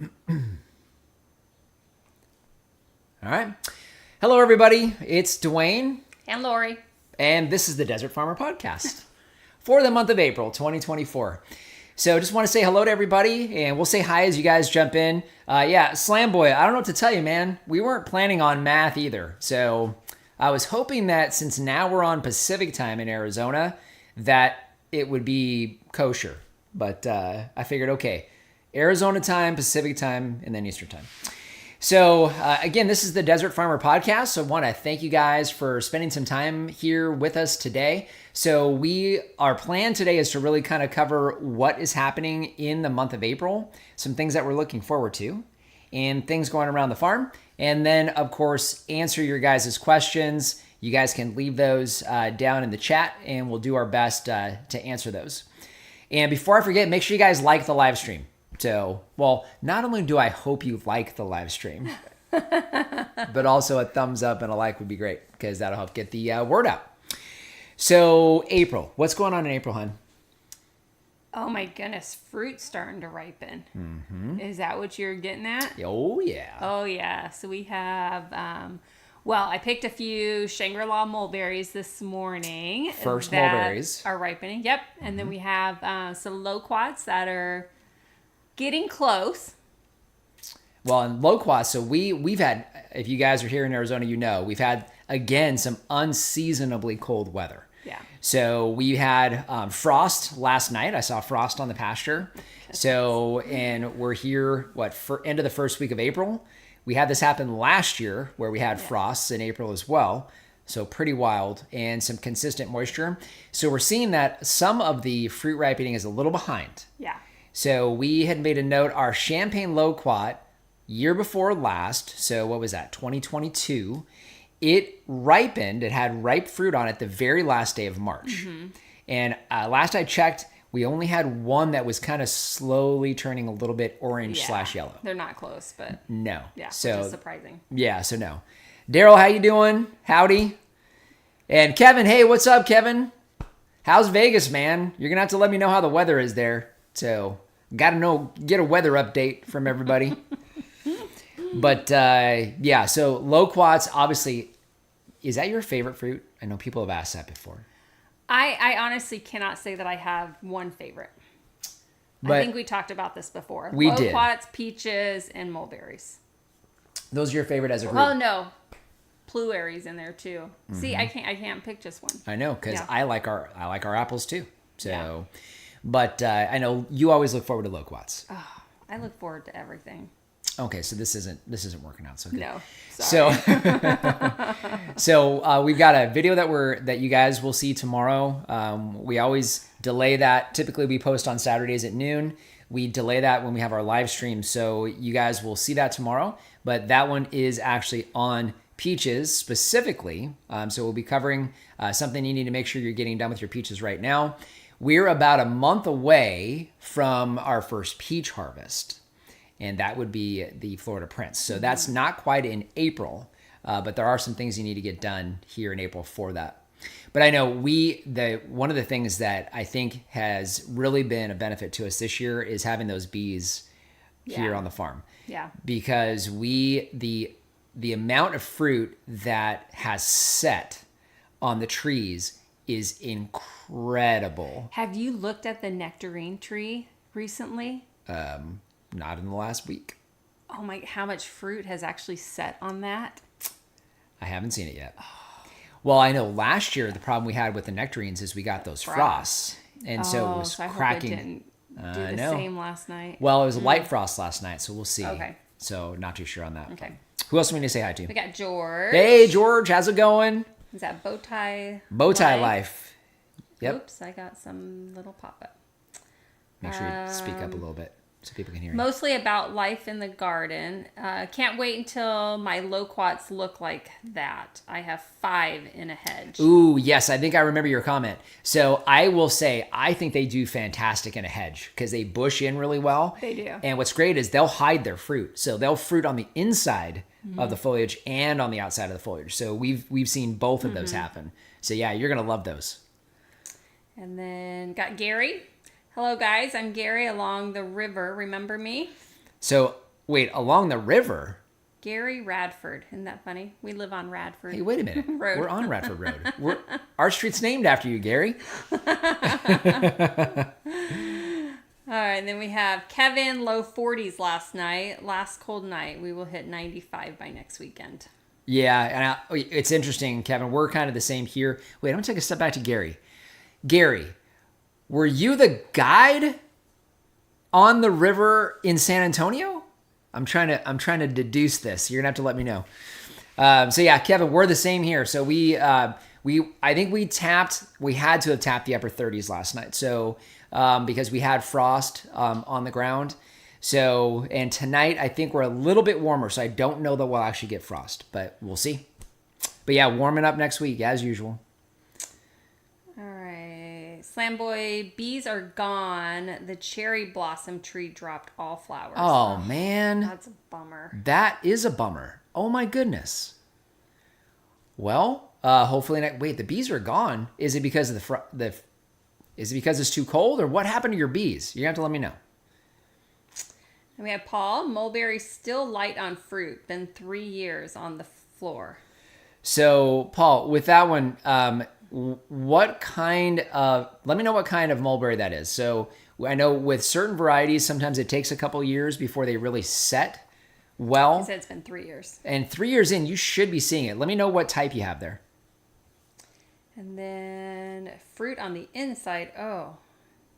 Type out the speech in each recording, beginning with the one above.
All right. Hello, everybody. It's Dwayne. And Lori. And this is the Desert Farmer Podcast for the month of April 2024. So just want to say hello to everybody, and we'll say hi as you guys jump in. Slam Boy, I don't know what to tell you, man. We weren't planning on math either. So I was hoping that since now we're on Pacific time in Arizona, that it would be kosher. But I figured, okay, Arizona time, Pacific time, and then Eastern time. So again, this is the Desert Farmer Podcast. So I want to thank you guys for spending some time here with us today. So our plan today is to really kind of cover what is happening in the month of April, some things that we're looking forward to, and things going around the farm. And then, of course, answer your guys' questions. You guys can leave those down in the chat, and we'll do our best to answer those. And before I forget, make sure you guys like the live stream. So, well, not only do I hope you like the live stream, but also a thumbs up and a like would be great because that'll help get the word out. So, April, what's going on in April, hon? Oh my goodness, fruit's starting to ripen. Mm-hmm. Is that what you're getting at? Oh, yeah. Oh, yeah. So we have, I picked a few Shangri-La mulberries this morning. First mulberries. Are ripening, yep. And then we have some loquats that are getting close. Well, in Loquat, so we've had, if you guys are here in Arizona, you know, we've had, again, some unseasonably cold weather. Yeah. So we had frost last night. I saw frost on the pasture. So, and we're here, for end of the first week of April. We had this happen last year where we had frosts in April as well. So pretty wild and some consistent moisture. So we're seeing that some of the fruit ripening is a little behind. Yeah. So we had made a note, our Champagne Loquat year before last, so what was that, 2022, it ripened, it had ripe fruit on it the very last day of March. Mm-hmm. And last I checked, we only had one that was kind of slowly turning a little bit orange/yellow. They're not close, but no. Yeah, so which is surprising. Yeah, so no. Daryl, how you doing? Howdy. And Kevin, hey, what's up, Kevin? How's Vegas, man? You're going to have to let me know how the weather is there. So, get a weather update from everybody. But, so loquats, obviously, is that your favorite fruit? I know people have asked that before. I honestly cannot say that I have one favorite. But I think we talked about this before. We did. Loquats, peaches, and mulberries. Those are your favorite as a group? Oh, no. Blueberries in there, too. Mm-hmm. See, I can't pick just one. I know, because I like our apples, too. So... Yeah. But I know you always look forward to loquats. Oh, I look forward to everything. Okay, so this isn't working out so good. No, sorry. So we've got a video that you guys will see tomorrow. We always delay that. Typically, we post on Saturdays at noon. We delay that when we have our live stream, so you guys will see that tomorrow. But that one is actually on peaches specifically. So we'll be covering something you need to make sure you're getting done with your peaches right now. We're about a month away from our first peach harvest, and that would be the FlordaPrince. So that's not quite in April, but there are some things you need to get done here in April for that. But I know one of the things that I think has really been a benefit to us this year is having those bees here on the farm. Yeah. Because the amount of fruit that has set on the trees is incredible. Have you looked at the nectarine tree recently? Not in the last week. Oh my, how much fruit has actually set on that? I haven't seen it yet. Well, I know last year the problem we had with the nectarines is we got those frosts. And so it was cracking. I hope it didn't do the same last night. Well, it was a light frost last night, so we'll see. Okay. So not too sure on that. Okay. Who else do we need to say hi to? We got George. Hey, George, how's it going? Is that Bowtie Life? Yep. Oops, I got some little pop-up. Make sure you speak up a little bit so people can hear you. Mostly about life in the garden. Can't wait until my loquats look like that. I have 5 in a hedge. Ooh, yes, I think I remember your comment. So I will say, I think they do fantastic in a hedge because they bush in really well. They do. And what's great is they'll hide their fruit. So they'll fruit on the inside of the foliage and on the outside of the foliage. So we've seen both of those happen. So yeah, you're going to love those. And then got Gary. Hello guys, I'm Gary along the river. Remember me? So Wait, along the river? Gary Radford. Isn't that funny? We live on Radford. Hey, wait a minute. Road. We're on Radford Road. Our street's named after you, Gary. All right, and then we have Kevin, low 40s last night. Last cold night. We will hit 95 by next weekend. Yeah, and it's interesting, Kevin. We're kind of the same here. Wait, I'm going to take a step back to Gary. Gary, were you the guide on the river in San Antonio? I'm trying to deduce this. You're going to have to let me know. So yeah, Kevin, we're the same here. So I think we had to have tapped the upper 30s last night. So because we had frost on the ground. So, and tonight I think we're a little bit warmer, so I don't know that we'll actually get frost, but we'll see. But yeah, warming up next week as usual. All right. Slam Boy, bees are gone. The cherry blossom tree dropped all flowers. Oh man. That's a bummer. That is a bummer. Oh my goodness. Well, hopefully wait, the bees are gone. Is it because of is it because it's too cold, or what happened to your bees? You have to let me know. And we have Paul. Mulberry still light on fruit. Been 3 years on the floor. So, Paul, with that one, let me know what kind of mulberry that is. So, I know with certain varieties, sometimes it takes a couple years before they really set well. He said it's been 3 years. And 3 years in, you should be seeing it. Let me know what type you have there. And then fruit on the inside. Oh,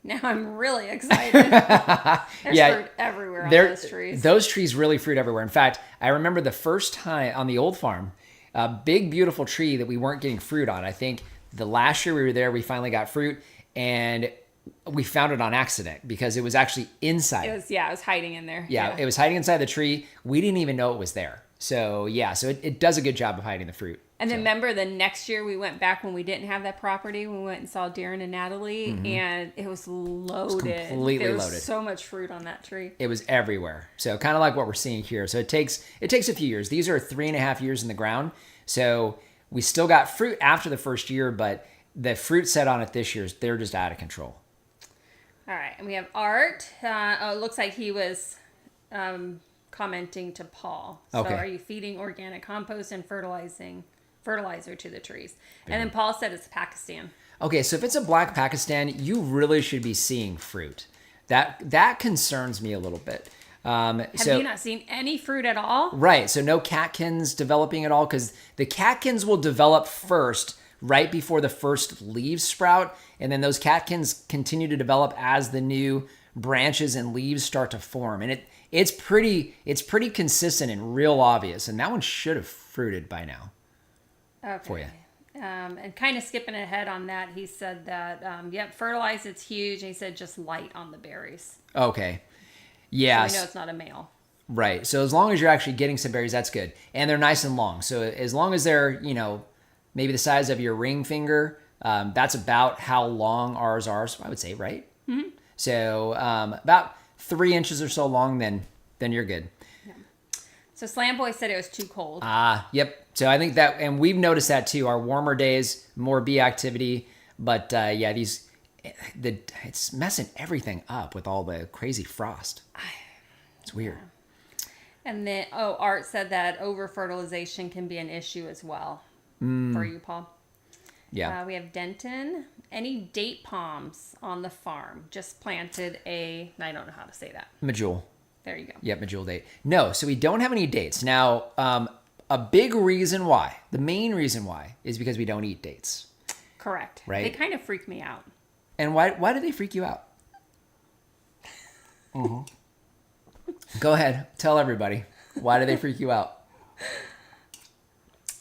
now I'm really excited. There's fruit everywhere on those trees. Those trees really fruit everywhere. In fact, I remember the first time on the old farm, a big, beautiful tree that we weren't getting fruit on. I think the last year we were there, we finally got fruit, and we found it on accident because it was actually inside. It was hiding in there. Yeah, it was hiding inside the tree. We didn't even know it was there. So yeah, so it does a good job of hiding the fruit. And then remember the next year we went back when we didn't have that property. We went and saw Darren and Natalie, and it was loaded. It was completely there was loaded. So much fruit on that tree. It was everywhere. So kind of like what we're seeing here. So it takes a few years. These are 3.5 years in the ground. So we still got fruit after the first year, but the fruit set on it this year, they're just out of control. All right, and we have Art. It looks like he was commenting to Paul. So okay. Are you feeding organic compost and fertilizer to the trees? And then Paul said it's Pakistan. Okay, so if it's a black Pakistan, you really should be seeing fruit. That concerns me a little bit. Have you not seen any fruit at all? Right, so no catkins developing at all, because the catkins will develop first right before the first leaves sprout, and then those catkins continue to develop as the new branches and leaves start to form. And it's pretty consistent and real obvious, and that one should have fruited by now. Okay. For you. And kind of skipping ahead on that, he said that, fertilize, it's huge. And he said just light on the berries. Okay. Yeah. So we know it's not a male. Right. So as long as you're actually getting some berries, that's good. And they're nice and long. So as long as they're, maybe the size of your ring finger, that's about how long ours are. So I would say, right? Mm-hmm. So about 3 inches or so long, then you're good. Yeah. So Slam Boy said it was too cold. Yep. So I think that, and we've noticed that too. Our warmer days, more bee activity, but it's messing everything up with all the crazy frost. It's weird. And then, Art said that over-fertilization can be an issue as well for you, Paul. Yeah. We have Denton. Any date palms on the farm? Just planted I don't know how to say that. Medjool. There you go. Yep, medjool date. No, so we don't have any dates. Now, a big reason why, the main reason why, is because we don't eat dates. Correct. Right? They kind of freak me out. And why do they freak you out? Mm-hmm. Go ahead. Tell everybody. Why do they freak you out?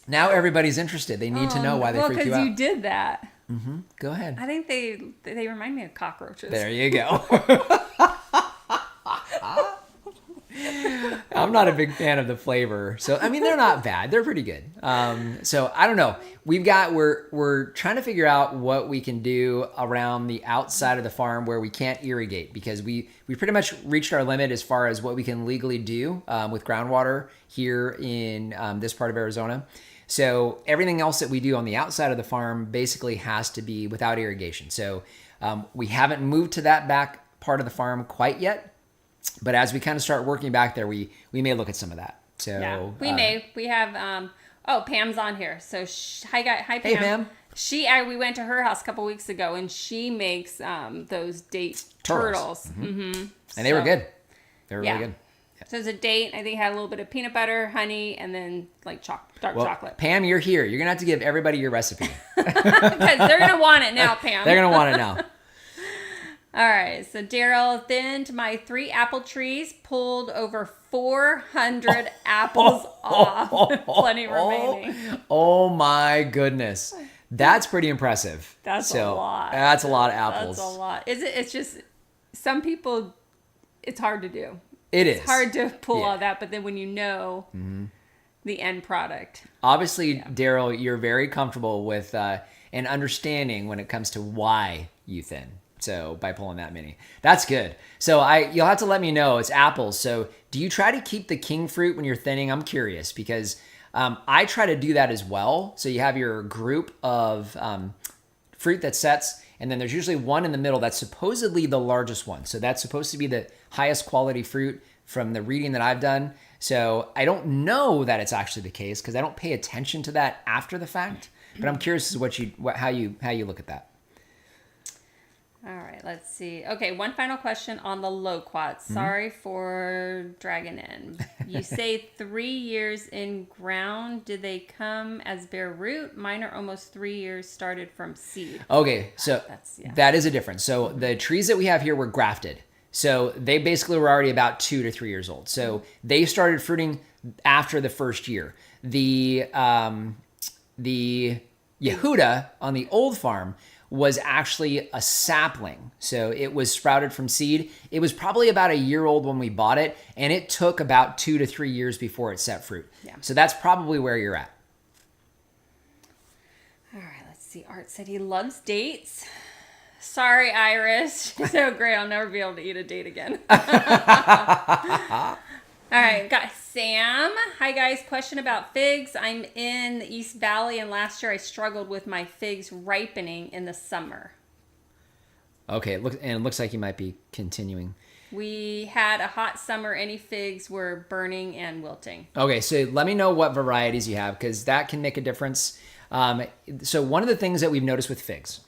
Now everybody's interested. They need to know why they freak you out. Well, because you did that. Mm-hmm. Go ahead. I think they remind me of cockroaches. There you go. I'm not a big fan of the flavor. So, I mean, they're not bad. They're pretty good. So I don't know. We're trying to figure out what we can do around the outside of the farm where we can't irrigate, because we pretty much reached our limit as far as what we can legally do with groundwater here in this part of Arizona. So everything else that we do on the outside of the farm basically has to be without irrigation. So we haven't moved to that back part of the farm quite yet. But as we kind of start working back there, we may look at some of that. So yeah, we have Pam's on here. So hi Pam. Hey Pam. We went to her house a couple weeks ago, and she makes those date turtles. And they were good. They were really good. Yeah. So it's a date. I think it had a little bit of peanut butter, honey, and then like dark chocolate. Pam, you're here. You're gonna have to give everybody your recipe because they're gonna want it now, Pam. They're gonna want it now. All right, so Daryl thinned my 3 apple trees, pulled over 400 apples off. Plenty remaining. Oh my goodness. That's pretty impressive. That's a lot. That's a lot of apples. That's a lot. It's just, some people, it's hard to do. It's hard to pull all that, but then when you know the end product. Obviously, Daryl, you're very comfortable with and understanding when it comes to why you thin. So by pulling that many, that's good. So you'll have to let me know. It's apples. So do you try to keep the king fruit when you're thinning? I'm curious because I try to do that as well. So you have your group of fruit that sets, and then there's usually one in the middle that's supposedly the largest one. So that's supposed to be the highest quality fruit from the reading that I've done. So I don't know that it's actually the case because I don't pay attention to that after the fact. But I'm curious as to how you look at that. All right, let's see. Okay, one final question on the Loquat. Sorry for dragging in. You say 3 years in ground. Did they come as bare root? Mine are almost 3 years started from seed. Okay, so that is a difference. So the trees that we have here were grafted. So they basically were already about 2 to 3 years old. So they started fruiting after the first year. The Yehuda on the old farm was actually a sapling. So it was sprouted from seed. It was probably about a year old when we bought it, and it took about 2 to 3 years before it set fruit. Yeah. So that's probably where you're at. All right, let's see. Art said he loves dates. Sorry, Iris. She's so great. I'll never be able to eat a date again. All right, got Sam. Hi guys, question about figs. I'm in the East Valley, and last year I struggled with my figs ripening in the summer. Okay, it looks like you might be continuing. We had a hot summer. Any figs were burning and wilting. Okay, so let me know what varieties you have because that can make a difference. So one of the things that we've noticed with figs,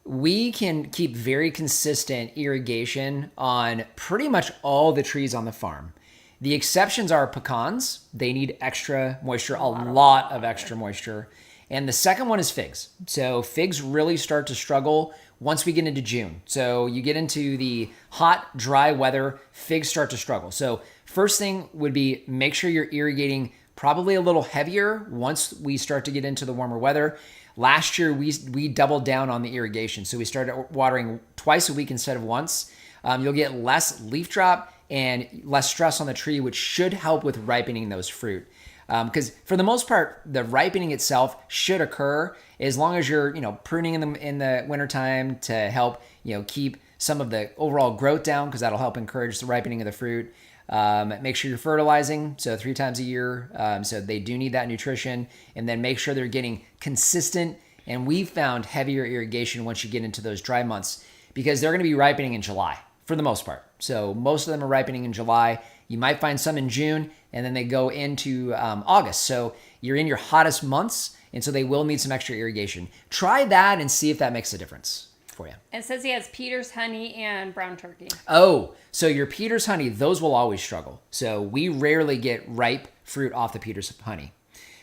we can keep very consistent irrigation on pretty much all the trees on the farm. The exceptions are pecans. They need extra moisture, a lot of extra moisture. And the second one is figs. So figs really start to struggle once we get into June. So you get into the hot, dry weather, figs start to struggle. So first thing would be make sure you're irrigating probably a little heavier once we start to get into the warmer weather. Last year, we doubled down on the irrigation. So we started watering twice a week instead of once. You'll get less leaf drop and less stress on the tree, which should help with ripening those fruit. Because for the most part, the ripening itself should occur as long as you're, pruning in the wintertime to help, keep some of the overall growth down because that'll help encourage the ripening of the fruit. Make sure you're fertilizing, so 3 times a year. So they do need that nutrition. And then make sure they're getting consistent. And we've found heavier irrigation once you get into those dry months because they're going to be ripening in July for the most part. So most of them are ripening in July. You might find some in June, and then they go into August. So you're in your hottest months, and so they will need some extra irrigation. Try that and see if that makes a difference for you. It says he has Peter's honey and brown turkey. Oh, so your Peter's honey, those will always struggle. So we rarely get ripe fruit off the Peter's honey.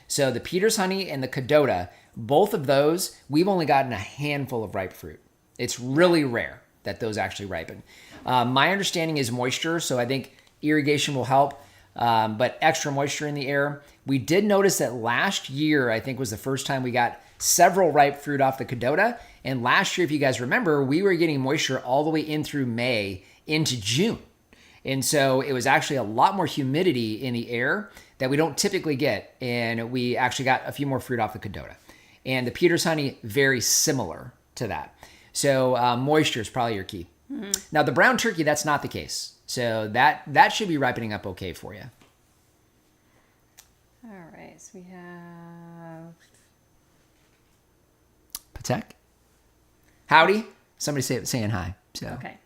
So the Peter's honey and the Cadota, both of those, we've only gotten a handful of ripe fruit. It's really rare that those actually ripen. My understanding is moisture, so I think irrigation will help, but extra moisture in the air. We did notice that last year, I think was the first time we got several ripe fruit off the Cadota. And last year, if you guys remember, we were getting moisture all the way in through May into June. And so it was actually a lot more humidity in the air that we don't typically get. And we actually got a few more fruit off the Cadota. And the Peter's honey, very similar to that. So moisture is probably your key. Mm-hmm. Now the brown turkey, that's not the case. So that should be ripening up okay for you. All right, so we have Patek. Howdy. Somebody saying hi. So. Okay.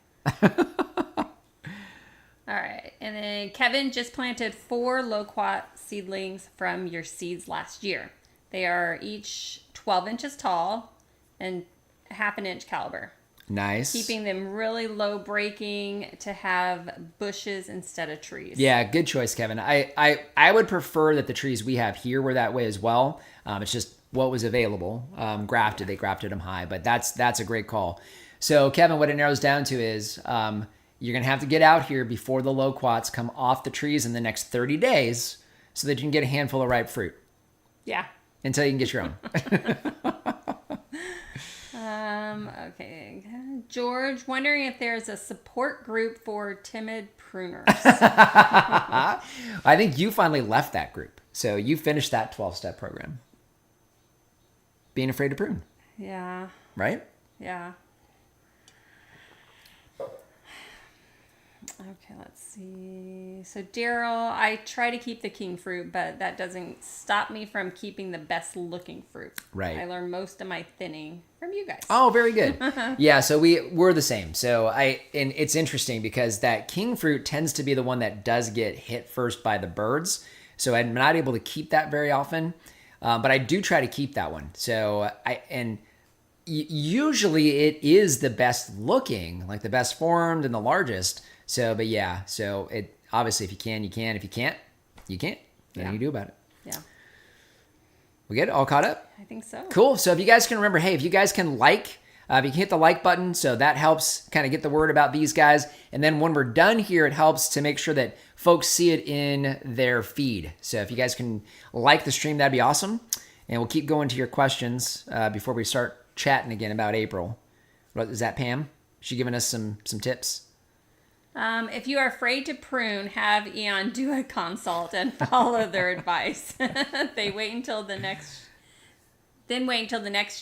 All right. And then Kevin just planted 4 Loquat seedlings from your seeds last year. They are each 12 inches tall and half an inch caliber. Nice. Keeping them really low breaking to have bushes instead of trees. Yeah, good choice, Kevin. I would prefer that the trees we have here were that way as well. It's just what was available. They grafted them high, but that's a great call. So Kevin, what it narrows down to is you're going to have to get out here before the loquats come off the trees in the next 30 days so that you can get a handful of ripe fruit. Yeah. Until you can get your own. Okay. George, wondering if there's a support group for timid pruners. I think you finally left that group. So you finished that 12-step program. Being afraid to prune. Yeah. Right? Yeah. Okay, let's see. So Daryl, I try to keep the king fruit, but that doesn't stop me from keeping the best looking fruit. Right. I learned most of my thinning from you guys. Oh, very good. Yeah, so we're the same. So and it's interesting because that king fruit tends to be the one that does get hit first by the birds. So I'm not able to keep that very often, but I do try to keep that one. So usually it is the best looking, like the best formed and the largest. So, but yeah, so it obviously if you can, you can. If you can't, you can't. Nothing you do about it. Yeah. We good? All caught up? I think so. Cool. So if you guys can remember, hey, if you guys can if you can hit the like button, so that helps kind of get the word about these guys. And then when we're done here, it helps to make sure that folks see it in their feed. So if you guys can like the stream, that'd be awesome. And we'll keep going to your questions before we start chatting again about April. What is that, Pam? She giving us some tips? If you are afraid to prune, have Eon do a consult and follow their advice. Wait until the next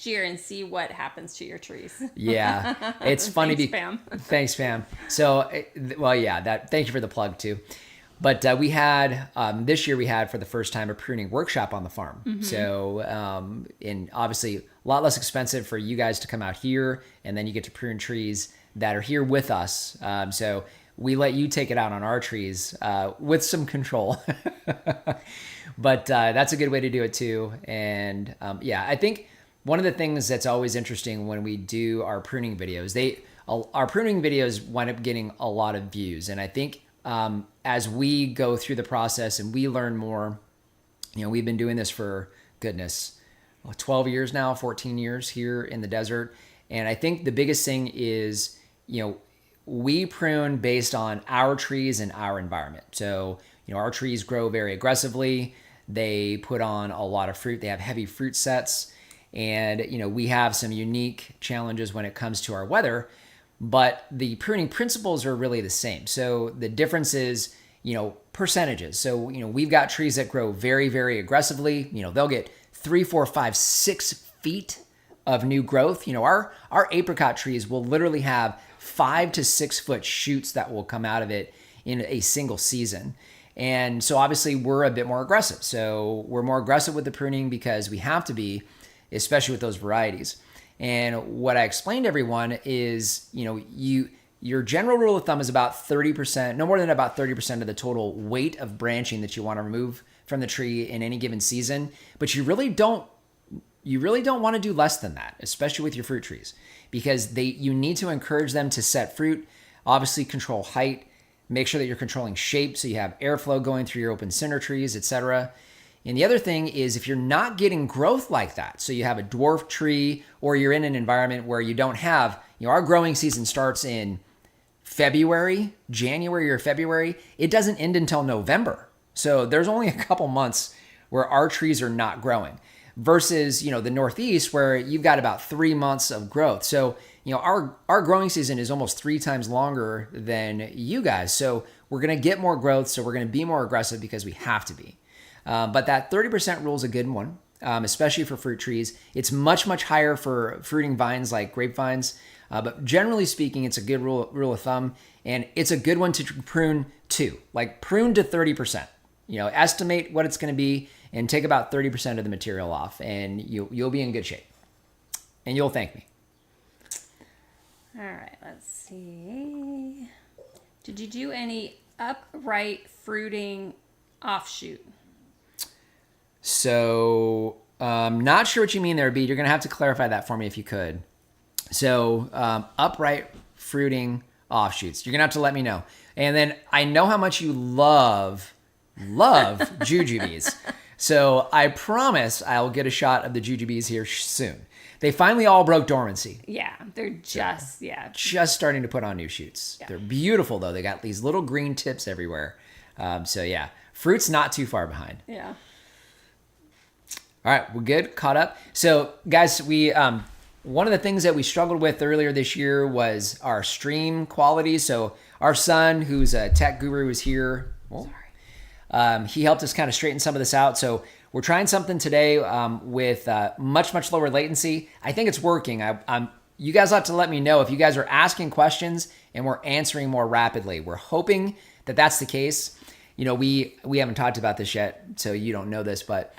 year and see what happens to your trees. Yeah, it's funny. Thanks, Pam. Thanks, Pam. So, well, yeah, thank you for the plug too. But we had, this year we had for the first time a pruning workshop on the farm. Mm-hmm. So, and obviously a lot less expensive for you guys to come out here and then you get to prune trees that are here with us. So we let you take it out on our trees with some control. But that's a good way to do it too. And yeah, I think one of the things that's always interesting when we do our pruning videos, our pruning videos wind up getting a lot of views. And I think as we go through the process and we learn more, we've been doing this for, goodness, 12 years now, 14 years here in the desert. And I think the biggest thing is, we prune based on our trees and our environment. So, our trees grow very aggressively. They put on a lot of fruit. They have heavy fruit sets. And, we have some unique challenges when it comes to our weather, but the pruning principles are really the same. So the difference is, percentages. So, we've got trees that grow very, very aggressively. They'll get 3, 4, 5, 6 feet of new growth. Our apricot trees will literally have 5 to 6 foot shoots that will come out of it in a single season. And so obviously we're a bit more aggressive. So we're more aggressive with the pruning because we have to be, especially with those varieties. And what I explained to everyone is, your general rule of thumb is about 30%, no more than about 30% of the total weight of branching that you want to remove from the tree in any given season. But you really don't want to do less than that, especially with your fruit trees, because you need to encourage them to set fruit, obviously control height, make sure that you're controlling shape so you have airflow going through your open center trees, etc. And the other thing is if you're not getting growth like that, so you have a dwarf tree or you're in an environment where you don't have, our growing season starts in January or February, it doesn't end until November. So there's only a couple months where our trees are not growing versus, the Northeast where you've got about 3 months of growth. So, our growing season is almost 3 times longer than you guys. So we're going to get more growth. So we're going to be more aggressive because we have to be. But that 30% rule is a good one, especially for fruit trees. It's much, much higher for fruiting vines like grapevines. But generally speaking, it's a good rule of thumb. And it's a good one to prune to, like prune to 30%. Estimate what it's going to be and take about 30% of the material off and you'll be in good shape. And you'll thank me. All right, let's see. Did you do any upright fruiting offshoot? So, not sure what you mean there, Bede. You're going to have to clarify that for me if you could. So, upright fruiting offshoots. You're going to have to let me know. And then I know how much you love jujubes. So I promise I'll get a shot of the jujubes here soon. They finally all broke dormancy. Yeah, they're just, Just starting to put on new shoots. Yeah. They're beautiful, though. They got these little green tips everywhere. So yeah, fruit's not too far behind. Yeah. All right, we're good, caught up. So guys, we one of the things that we struggled with earlier this year was our stream quality. So our son, who's a tech guru, is here. He helped us kind of straighten some of this out. So we're trying something today with much lower latency. I think it's working. You guys have to let me know if you guys are asking questions and we're answering more rapidly. We're hoping that that's the case. You know, we haven't talked about this yet, so you don't know this, but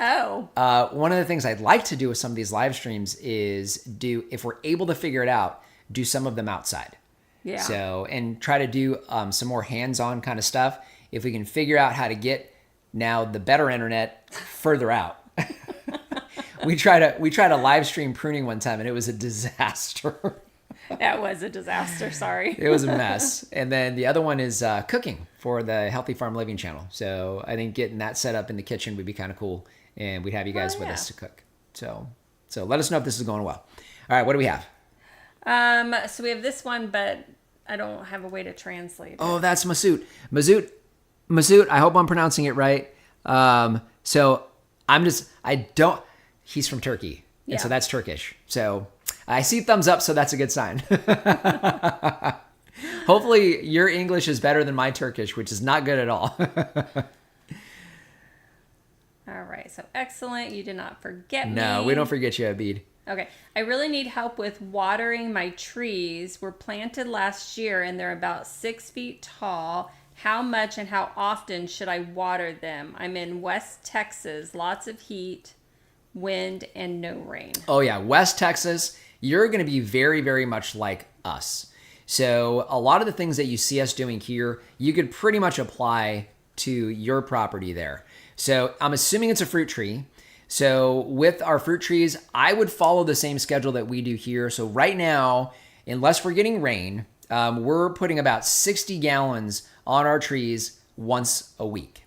one of the things I'd like to do with some of these live streams is if we're able to figure it out, do some of them outside. Yeah. So, and try to do some more hands-on kind of stuff. If we can figure out how to get now the better internet further out. We tried to live stream pruning one time and it was a disaster. That was a disaster. Sorry. It was a mess. And then the other one is cooking for the Healthy Farm Living channel. So I think getting that set up in the kitchen would be kind of cool. And we'd have you guys with us to cook. So let us know if this is going well. All right. What do we have? So we have this one, but I don't have a way to translate it. Oh, that's Masood. Masood, I hope I'm pronouncing it right. He's from Turkey. And so that's Turkish. So I see thumbs up, so that's a good sign. Hopefully your English is better than my Turkish, which is not good at all. All right. So excellent. You did not forget me. No, we don't forget you, Abid. Okay. I really need help with watering my trees. Were planted last year and they're about 6 feet tall. How much and how often should I water them? I'm in West Texas. Lots of heat, wind, and no rain. Oh, yeah. West Texas, you're going to be very, very much like us. So a lot of the things that you see us doing here, you could pretty much apply to your property there. So I'm assuming it's a fruit tree. So with our fruit trees, I would follow the same schedule that we do here. So right now, unless we're getting rain, we're putting about 60 gallons on our trees once a week.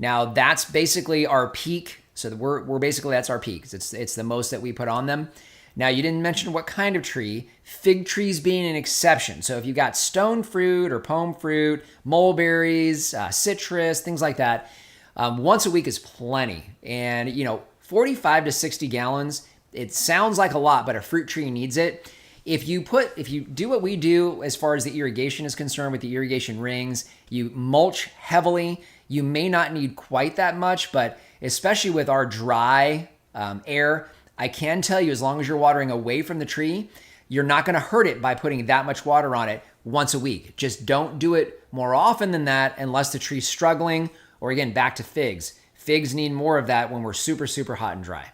Now that's basically our peak. So we're basically, that's our peak. It's the most that we put on them. Now you didn't mention what kind of tree, fig trees being an exception. So if you've got stone fruit or pome fruit, mulberries, citrus, things like that, once a week is plenty. And 45 to 60 gallons, it sounds like a lot, but a fruit tree needs it. If you do what we do as far as the irrigation is concerned with the irrigation rings, you mulch heavily, you may not need quite that much, but especially with our dry air, I can tell you as long as you're watering away from the tree, you're not going to hurt it by putting that much water on it once a week. Just don't do it more often than that unless the tree's struggling, or again, back to figs. Figs need more of that when we're super, super hot and dry.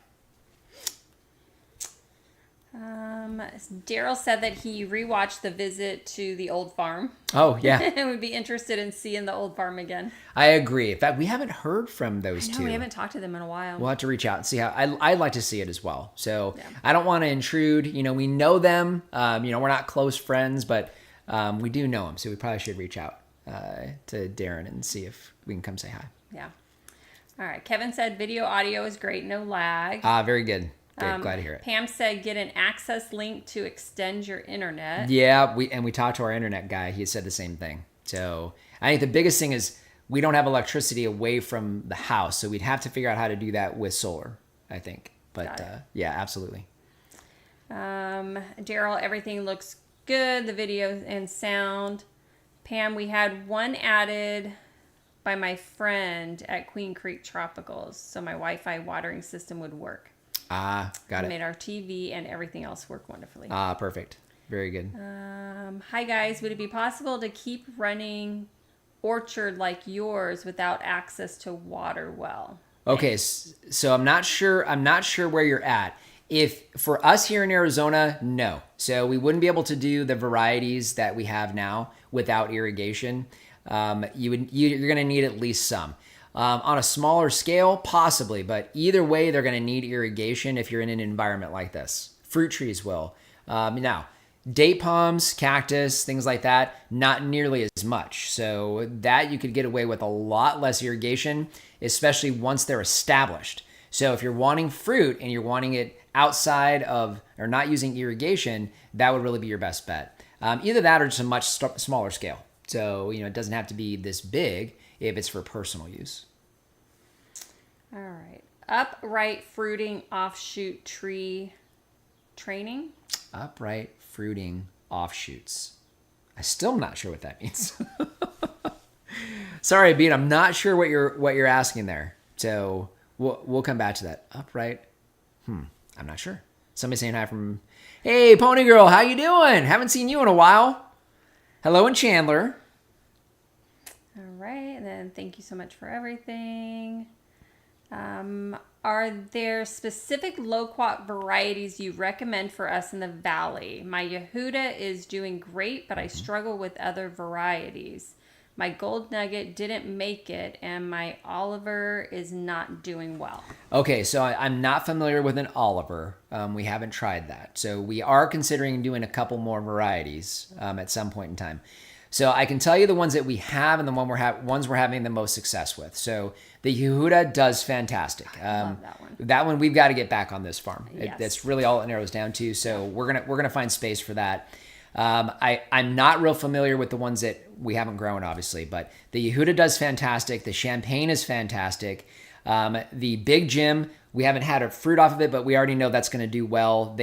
Daryl said that he rewatched the visit to the old farm. Oh, yeah. And would be interested in seeing the old farm again. I agree. In fact, we haven't heard from those two. We haven't talked to them in a while. We'll have to reach out and see how. I'd like to see it as well. So I don't want to intrude. We know them. We're not close friends, but we do know them. So we probably should reach out to Darren and see if we can come say hi. Yeah. All right. Kevin said video audio is great. No lag. Very good. Good. Glad to hear it. Pam said get an access link to extend your internet. Yeah, we talked to our internet guy. He said the same thing. So I think the biggest thing is we don't have electricity away from the house, so we'd have to figure out how to do that with solar, I think. But yeah, absolutely. Daryl, everything looks good. The video and sound. Pam, we had one added by my friend at Queen Creek Tropicals, so my Wi-Fi watering system would work. Got it. Made our TV and everything else work wonderfully. Perfect. Very good. Hi guys, would it be possible to keep running orchard like yours without access to water well? Okay, so I'm not sure where you're at. If for us here in Arizona, no. So we wouldn't be able to do the varieties that we have now without irrigation. you're going to need at least some. On a smaller scale, possibly, but either way, they're going to need irrigation if you're in an environment like this. Fruit trees will. Now, date palms, cactus, things like that, not nearly as much. So that you could get away with a lot less irrigation, especially once they're established. So if you're wanting fruit and you're wanting it outside of or not using irrigation, that would really be your best bet. Either that or just a much smaller scale. So, it doesn't have to be this big if it's for personal use. All right. Upright fruiting offshoot tree training. Upright fruiting offshoots. I still am not sure what that means. Sorry, Bean, I'm not sure what you're asking there. So we'll come back to that. Upright. I'm not sure. Somebody saying hi from. Hey, Pony Girl, how you doing? Haven't seen you in a while. Hello in Chandler. All right, and then thank you so much for everything. Are there specific Loquat varieties you recommend for us in the valley? My Yehuda is doing great, but I struggle with other varieties. My Gold Nugget didn't make it, and my Oliver is not doing well. Okay, so I'm not familiar with an Oliver. We haven't tried that. So we are considering doing a couple more varieties at some point in time. So I can tell you the ones that we have and the ones we're having the most success with. So the Yehuda does fantastic. I love that one. That one we've got to get back on this farm. Yes. That's really all it narrows down to. So we're gonna find space for that. I'm not real familiar with the ones that we haven't grown, obviously, but the Yehuda does fantastic. The Champagne is fantastic. The Big Jim, we haven't had a fruit off of it, but we already know that's going to do well.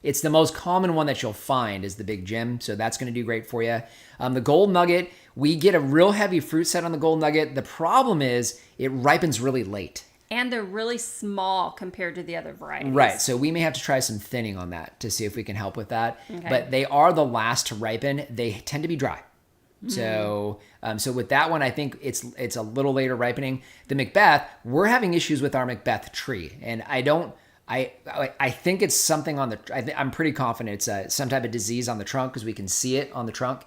It's the most common one that you'll find is the Big Jim, so that's going to do great for you. The Gold Nugget, we get a real heavy fruit set on the Gold Nugget. The problem is it ripens really late. And they're really small compared to the other varieties. Right, so we may have to try some thinning on that to see if we can help with that. Okay. But they are the last to ripen. They tend to be dry. So with that one, I think it's a little later ripening. The Macbeth, we're having issues with our Macbeth tree, and I think it's something on the. I'm pretty confident it's some type of disease on the trunk because we can see it on the trunk,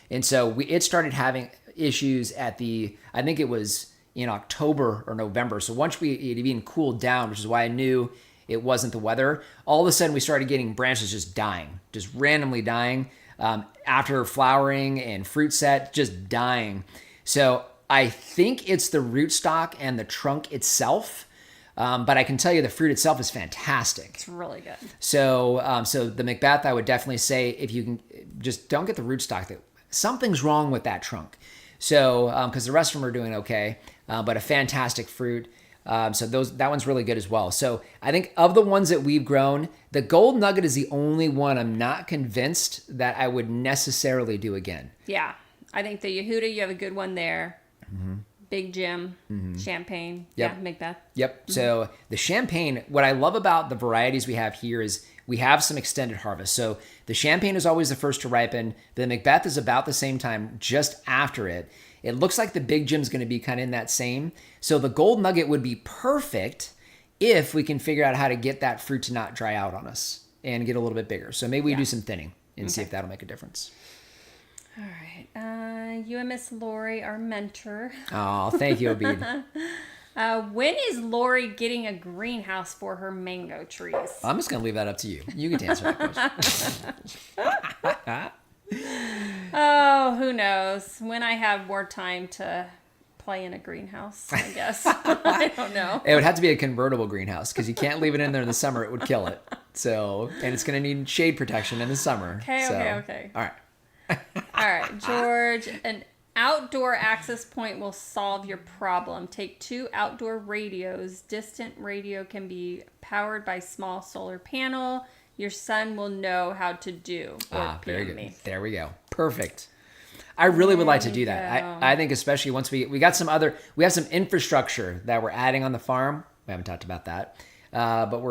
and so it started having issues I think it was in October or November. So once it had been cooled down, which is why I knew it wasn't the weather. All of a sudden, we started getting branches just dying, just randomly dying. After flowering and fruit set, just dying. So I think it's the rootstock and the trunk itself, but I can tell you the fruit itself is fantastic. It's really good. So the Macbeth, I would definitely say if you can, just don't get the rootstock. Something's wrong with that trunk. So because the rest of them are doing okay, but a fantastic fruit. So that one's really good as well. So I think of the ones that we've grown, the Gold Nugget is the only one I'm not convinced that I would necessarily do again. Yeah. I think the Yehuda, you have a good one there. Mm-hmm. Big Jim, Champagne. Yep. Yeah, Macbeth. Yep. Mm-hmm. So the Champagne, what I love about the varieties we have here is we have some extended harvest. So the Champagne is always the first to ripen. The Macbeth is about the same time, just after it. It looks like the Big Jim's going to be kind of in that same. So the Gold Nugget would be perfect if we can figure out how to get that fruit to not dry out on us and get a little bit bigger. So maybe we do some thinning and see if that'll make a difference. All right. You and Miss Lori, our mentor. Oh, thank you, Abid. When is Lori getting a greenhouse for her mango trees? I'm just going to leave that up to you. You get to answer that question. Oh, who knows? When I have more time to play in a greenhouse, I guess. I don't know. It would have to be a convertible greenhouse because you can't leave it in there in the summer. It would kill it. So, and it's going to need shade protection in the summer. Okay. All right. All right, George. An outdoor access point will solve your problem. Take 2 outdoor radios. Distant radio can be powered by small solar panel. Your son will know how to do. Very good. There we go. Perfect. I really would like to do that. I think especially once we have some infrastructure that we're adding on the farm. We haven't talked about that. But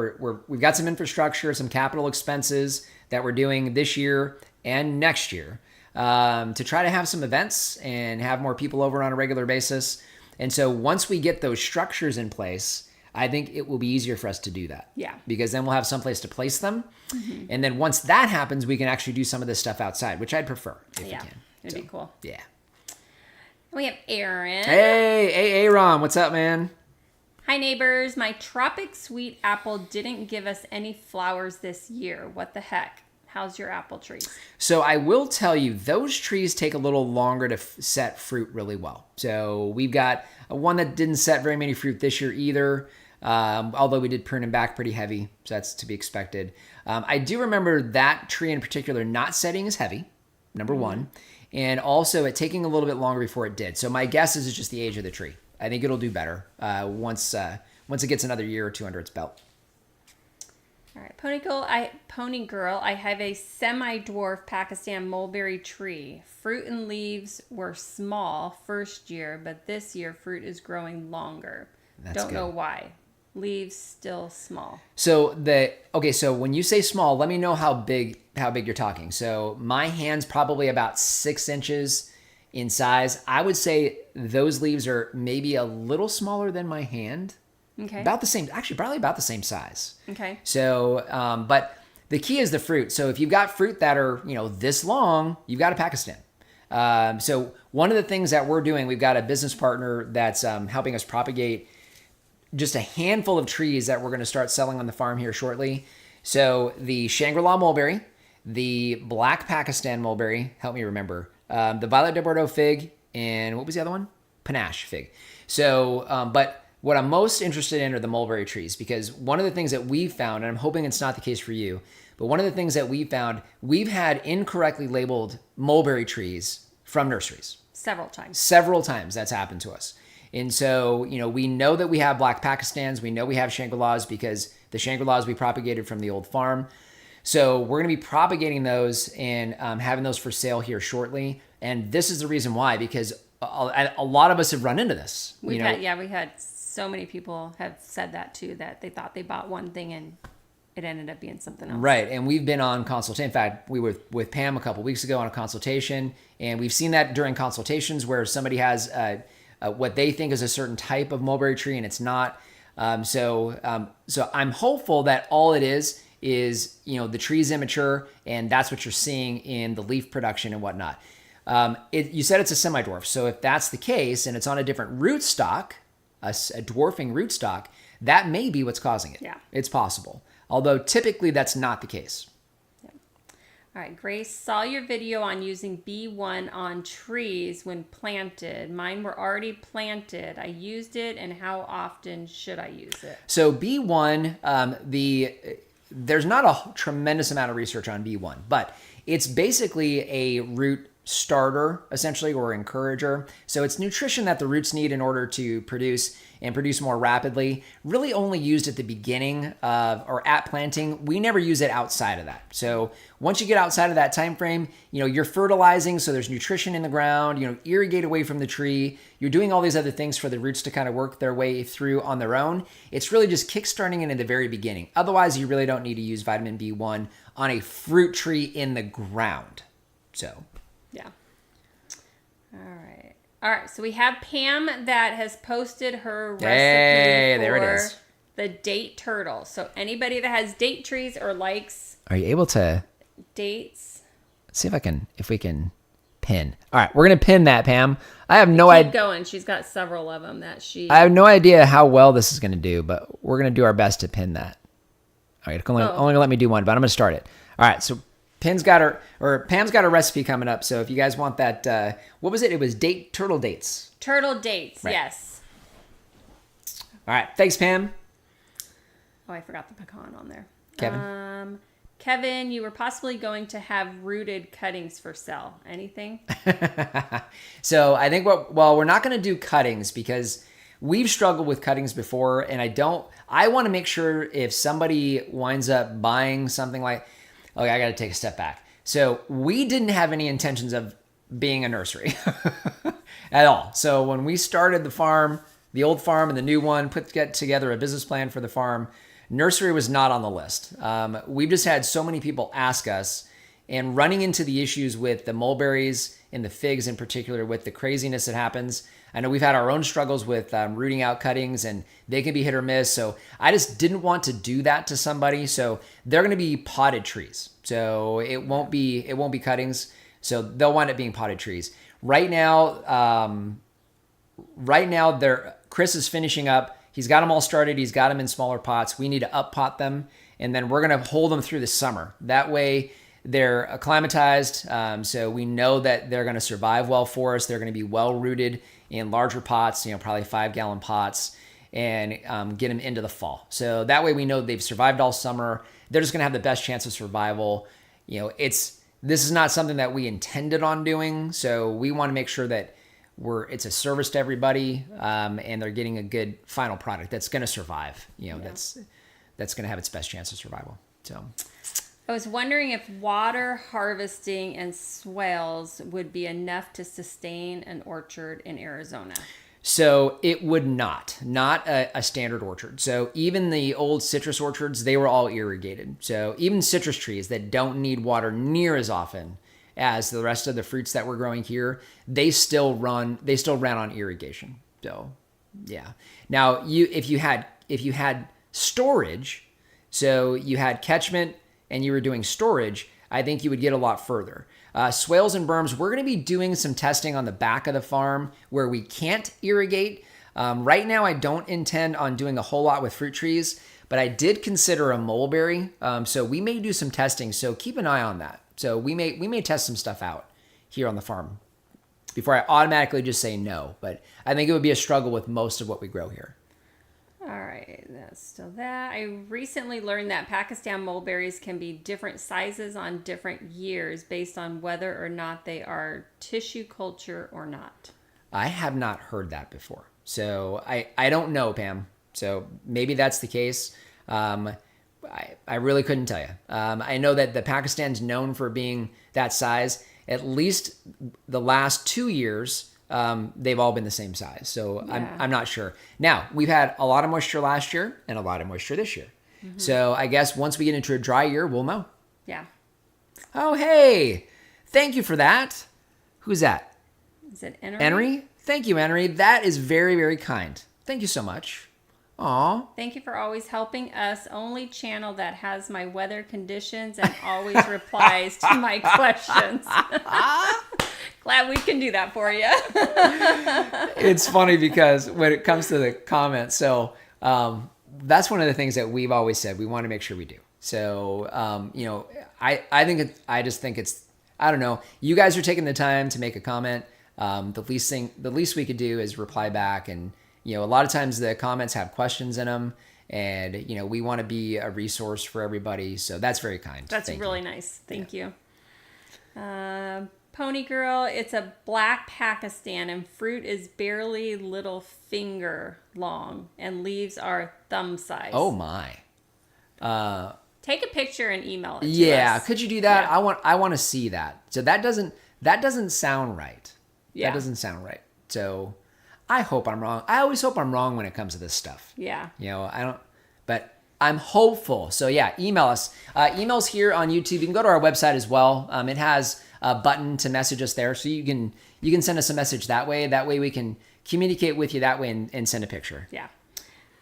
we've got some infrastructure, some capital expenses that we're doing this year and next year to try to have some events and have more people over on a regular basis. And so once we get those structures in place, I think it will be easier for us to do that. Yeah. Because then we'll have some place to place them. Mm-hmm. And then once that happens, we can actually do some of this stuff outside, which I'd prefer if we can. It'd be cool. Yeah. We have Aaron. Hey, Aaron, what's up, man? Hi, neighbors. My tropic sweet apple didn't give us any flowers this year. What the heck? How's your apple trees? So I will tell you, those trees take a little longer to set fruit really well. So we've got one that didn't set very many fruit this year either, although we did prune them back pretty heavy, so that's to be expected. I do remember that tree in particular not setting as heavy, number one, and also it taking a little bit longer before it did. So my guess is it's just the age of the tree. I think it'll do better once it gets another year or two under its belt. All right, Pony Girl, I have a semi-dwarf Pakistan mulberry tree. Fruit and leaves were small first year, but this year fruit is growing longer. Don't know why. Leaves still small. So when you say small, let me know how big you're talking. So my hand's probably about 6 inches in size. I would say those leaves are maybe a little smaller than my hand. Okay. About the same, actually probably about the same size. Okay. So, but the key is the fruit. So if you've got fruit that are, this long, you've got a Pakistan. So one of the things that we're doing, we've got a business partner that's helping us propagate just a handful of trees that we're going to start selling on the farm here shortly. So the Shangri-La mulberry, the black Pakistan mulberry, help me remember, the violet de Bordeaux fig, and what was the other one? Panache fig. So, but what I'm most interested in are the mulberry trees, because one of the things that we've found, and I'm hoping it's not the case for you, but one of the things that we found, we've had incorrectly labeled mulberry trees from nurseries. Several times. Several times that's happened to us. And so, we know that we have black Pakistans. We know we have Shangri-Las because the Shangri-Las we propagated from the old farm. So we're going to be propagating those and having those for sale here shortly. And this is the reason why, because a lot of us have run into this. We had so many people have said that too, that they thought they bought one thing and it ended up being something else. Right. And we've been on consultation. In fact, we were with Pam a couple weeks ago on a consultation, and we've seen that during consultations where somebody has what they think is a certain type of mulberry tree and it's not. So I'm hopeful that all it is the tree's immature, and that's what you're seeing in the leaf production and whatnot. You said it's a semi-dwarf. So if that's the case and it's on a different rootstock, a dwarfing rootstock, that may be what's causing it. Yeah. It's possible. Although typically that's not the case. Yeah. All right, Grace, saw your video on using B1 on trees when planted. Mine were already planted. I used it, and how often should I use it? So B1, there's not a tremendous amount of research on B1, but it's basically a root starter, essentially, or encourager. So it's nutrition that the roots need in order to produce more rapidly. Really only used at the beginning of or at planting. We never use it outside of that. So once you get outside of that time frame, you're fertilizing, so there's nutrition in the ground, irrigate away from the tree. You're doing all these other things for the roots to kind of work their way through on their own. It's really just kickstarting it in the very beginning. Otherwise, you really don't need to use vitamin B1 on a fruit tree in the ground. So yeah. All right. So we have Pam that has posted her recipe there it for is. The date turtle. So anybody that has date trees or likes are you able to dates? Let's see if we can pin. All right, we're going to pin that, Pam. I have no idea. Keep going. She's got several of them that she... I have no idea how well this is going to do, but we're going to do our best to pin that. All right, only going to let me do one, but I'm going to start it. All right, so Pam's got a recipe coming up. So if you guys want that, what was it? It was turtle dates. Turtle dates, right. Yes. All right, thanks, Pam. Oh, I forgot the pecan on there. Kevin. Kevin, you were possibly going to have rooted cuttings for sale. Anything? So I think we're not going to do cuttings because we've struggled with cuttings before, and I want to make sure if somebody winds up buying something like, okay, I got to take a step back. So we didn't have any intentions of being a nursery at all. So when we started the farm, the old farm and the new one, get together a business plan for the farm, nursery was not on the list. We've just had so many people ask us, and running into the issues with the mulberries and the figs in particular, with the craziness that happens. I know we've had our own struggles with rooting out cuttings, and they can be hit or miss. So I just didn't want to do that to somebody. So they're going to be potted trees. So it won't be cuttings. So they'll wind up being potted trees. Right now, right now, Chris is finishing up. He's got them all started. He's got them in smaller pots. We need to up pot them, and then we're going to hold them through the summer. That way, they're acclimatized, so we know that they're going to survive well for us. They're going to be well rooted in larger pots, probably 5-gallon pots, and get them into the fall. So that way we know they've survived all summer. They're just going to have the best chance of survival. This is not something that we intended on doing, so we want to make sure that it's a service to everybody, and they're getting a good final product that's going to survive. That's going to have its best chance of survival. So. I was wondering if water harvesting and swales would be enough to sustain an orchard in Arizona. So it would not a standard orchard. So even the old citrus orchards, they were all irrigated. So even citrus trees that don't need water near as often as the rest of the fruits that we're growing here, they still ran on irrigation. So yeah. Now if you had storage, so you had catchment and you were doing storage, I think you would get a lot further. Swales and berms, we're going to be doing some testing on the back of the farm where we can't irrigate. Right now, I don't intend on doing a whole lot with fruit trees, but I did consider a mulberry. So we may do some testing. So keep an eye on that. So we may test some stuff out here on the farm before I automatically just say no. But I think it would be a struggle with most of what we grow here. All right, that's still that. I recently learned that Pakistan mulberries can be different sizes on different years based on whether or not they are tissue culture or not. I have not heard that before. So I don't know, Pam. So maybe that's the case. I really couldn't tell you. I know that the Pakistan's known for being that size. At least the last 2 years, they've all been the same size. So yeah. I'm not sure. Now, we've had a lot of moisture last year and a lot of moisture this year. Mm-hmm. So I guess once we get into a dry year, we'll know. Yeah. Oh, hey. Thank you for that. Who's that? Is it Henry? Henry? Thank you, Henry. That is very, very kind. Thank you so much. Aw. Thank you for always helping us. Only channel that has my weather conditions and always replies to my questions. Glad we can do that for you. It's funny because when it comes to the comments, so that's one of the things that we've always said. We want to make sure we do. So, I just think it's, I don't know. You guys are taking the time to make a comment. The least we could do is reply back. And, a lot of times the comments have questions in them. And, we want to be a resource for everybody. So that's very kind. That's really nice. Thank you. Pony Girl, it's a black Pakistan and fruit is barely little finger long and leaves are thumb size. Oh my. Take a picture and email it to us. Yeah, could you do that? Yeah. I want to see that. So that doesn't sound right. Yeah. That doesn't sound right. So I hope I'm wrong. I always hope I'm wrong when it comes to this stuff. Yeah. But I'm hopeful. So yeah, email us. Emails here on YouTube. You can go to our website as well. It has a button to message us there. So you can send us a message that way. That way we can communicate with you that way and send a picture. Yeah.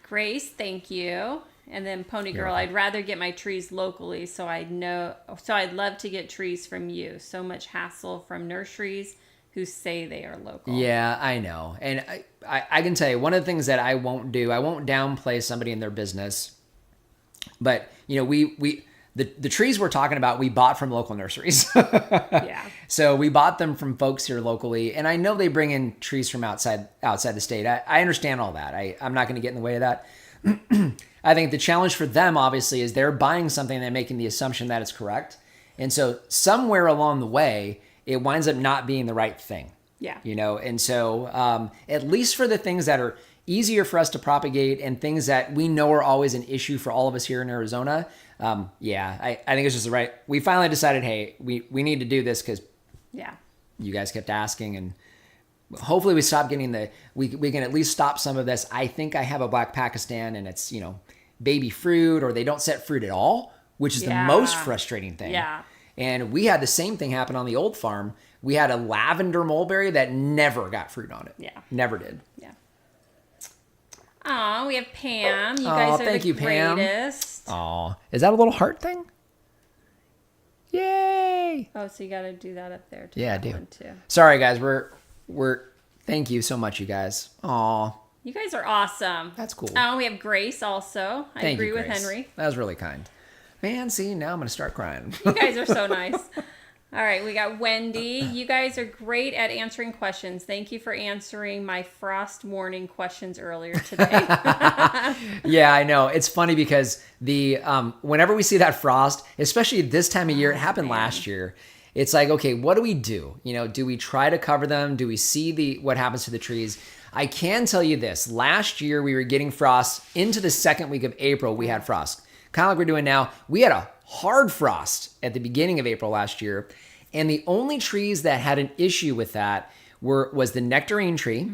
Grace, thank you. And then Pony Girl, I'd rather get my trees locally. So I'd love to get trees from you. So much hassle from nurseries who say they are local. Yeah, I know. And I can tell you, one of the things that I won't do, I won't downplay somebody in their business. But, the trees we're talking about, we bought from local nurseries. Yeah. So we bought them from folks here locally. And I know they bring in trees from outside the state. I understand all that. I'm not going to get in the way of that. I think the challenge for them, obviously, is they're buying something and they're making the assumption that it's correct. And so somewhere along the way, it winds up not being the right thing. Yeah. And so at least for the things that are easier for us to propagate and things that we know are always an issue for all of us here in Arizona, I think it's just the right. We finally decided, hey, we need to do this because you guys kept asking, and hopefully we stop getting we can at least stop some of this. I think I have a black Pakistan and it's, baby fruit, or they don't set fruit at all, which is the most frustrating thing. Yeah. And we had the same thing happen on the old farm. We had a lavender mulberry that never got fruit on it. Yeah. Never did. Yeah. Aw, we have Pam. You guys are the greatest. Aw. Is that a little heart thing? Yay. Oh, so you got to do that up there too. Yeah, I do. Sorry, guys. We're Thank you so much, you guys. Aw, You guys are awesome. that's cool. Oh, we have Grace also. I Thank agree you, with Grace. Henry. That was really kind. Man, see, now I'm going to start crying. You guys are so nice. All right, we got Wendy. You guys are great at answering questions. Thank you for answering my frost warning questions earlier today. Yeah, I know. It's funny because the whenever we see that frost, especially this time of year, it happened last year. It's like, okay, what do we do? You know, do we try to cover them? Do we see what happens to the trees? I can tell you this. Last year, we were getting frost into the second week of April. We had frost. Kind of like we're doing now. We had a hard frost at the beginning of April last year. And the only trees that had an issue with that was the nectarine tree.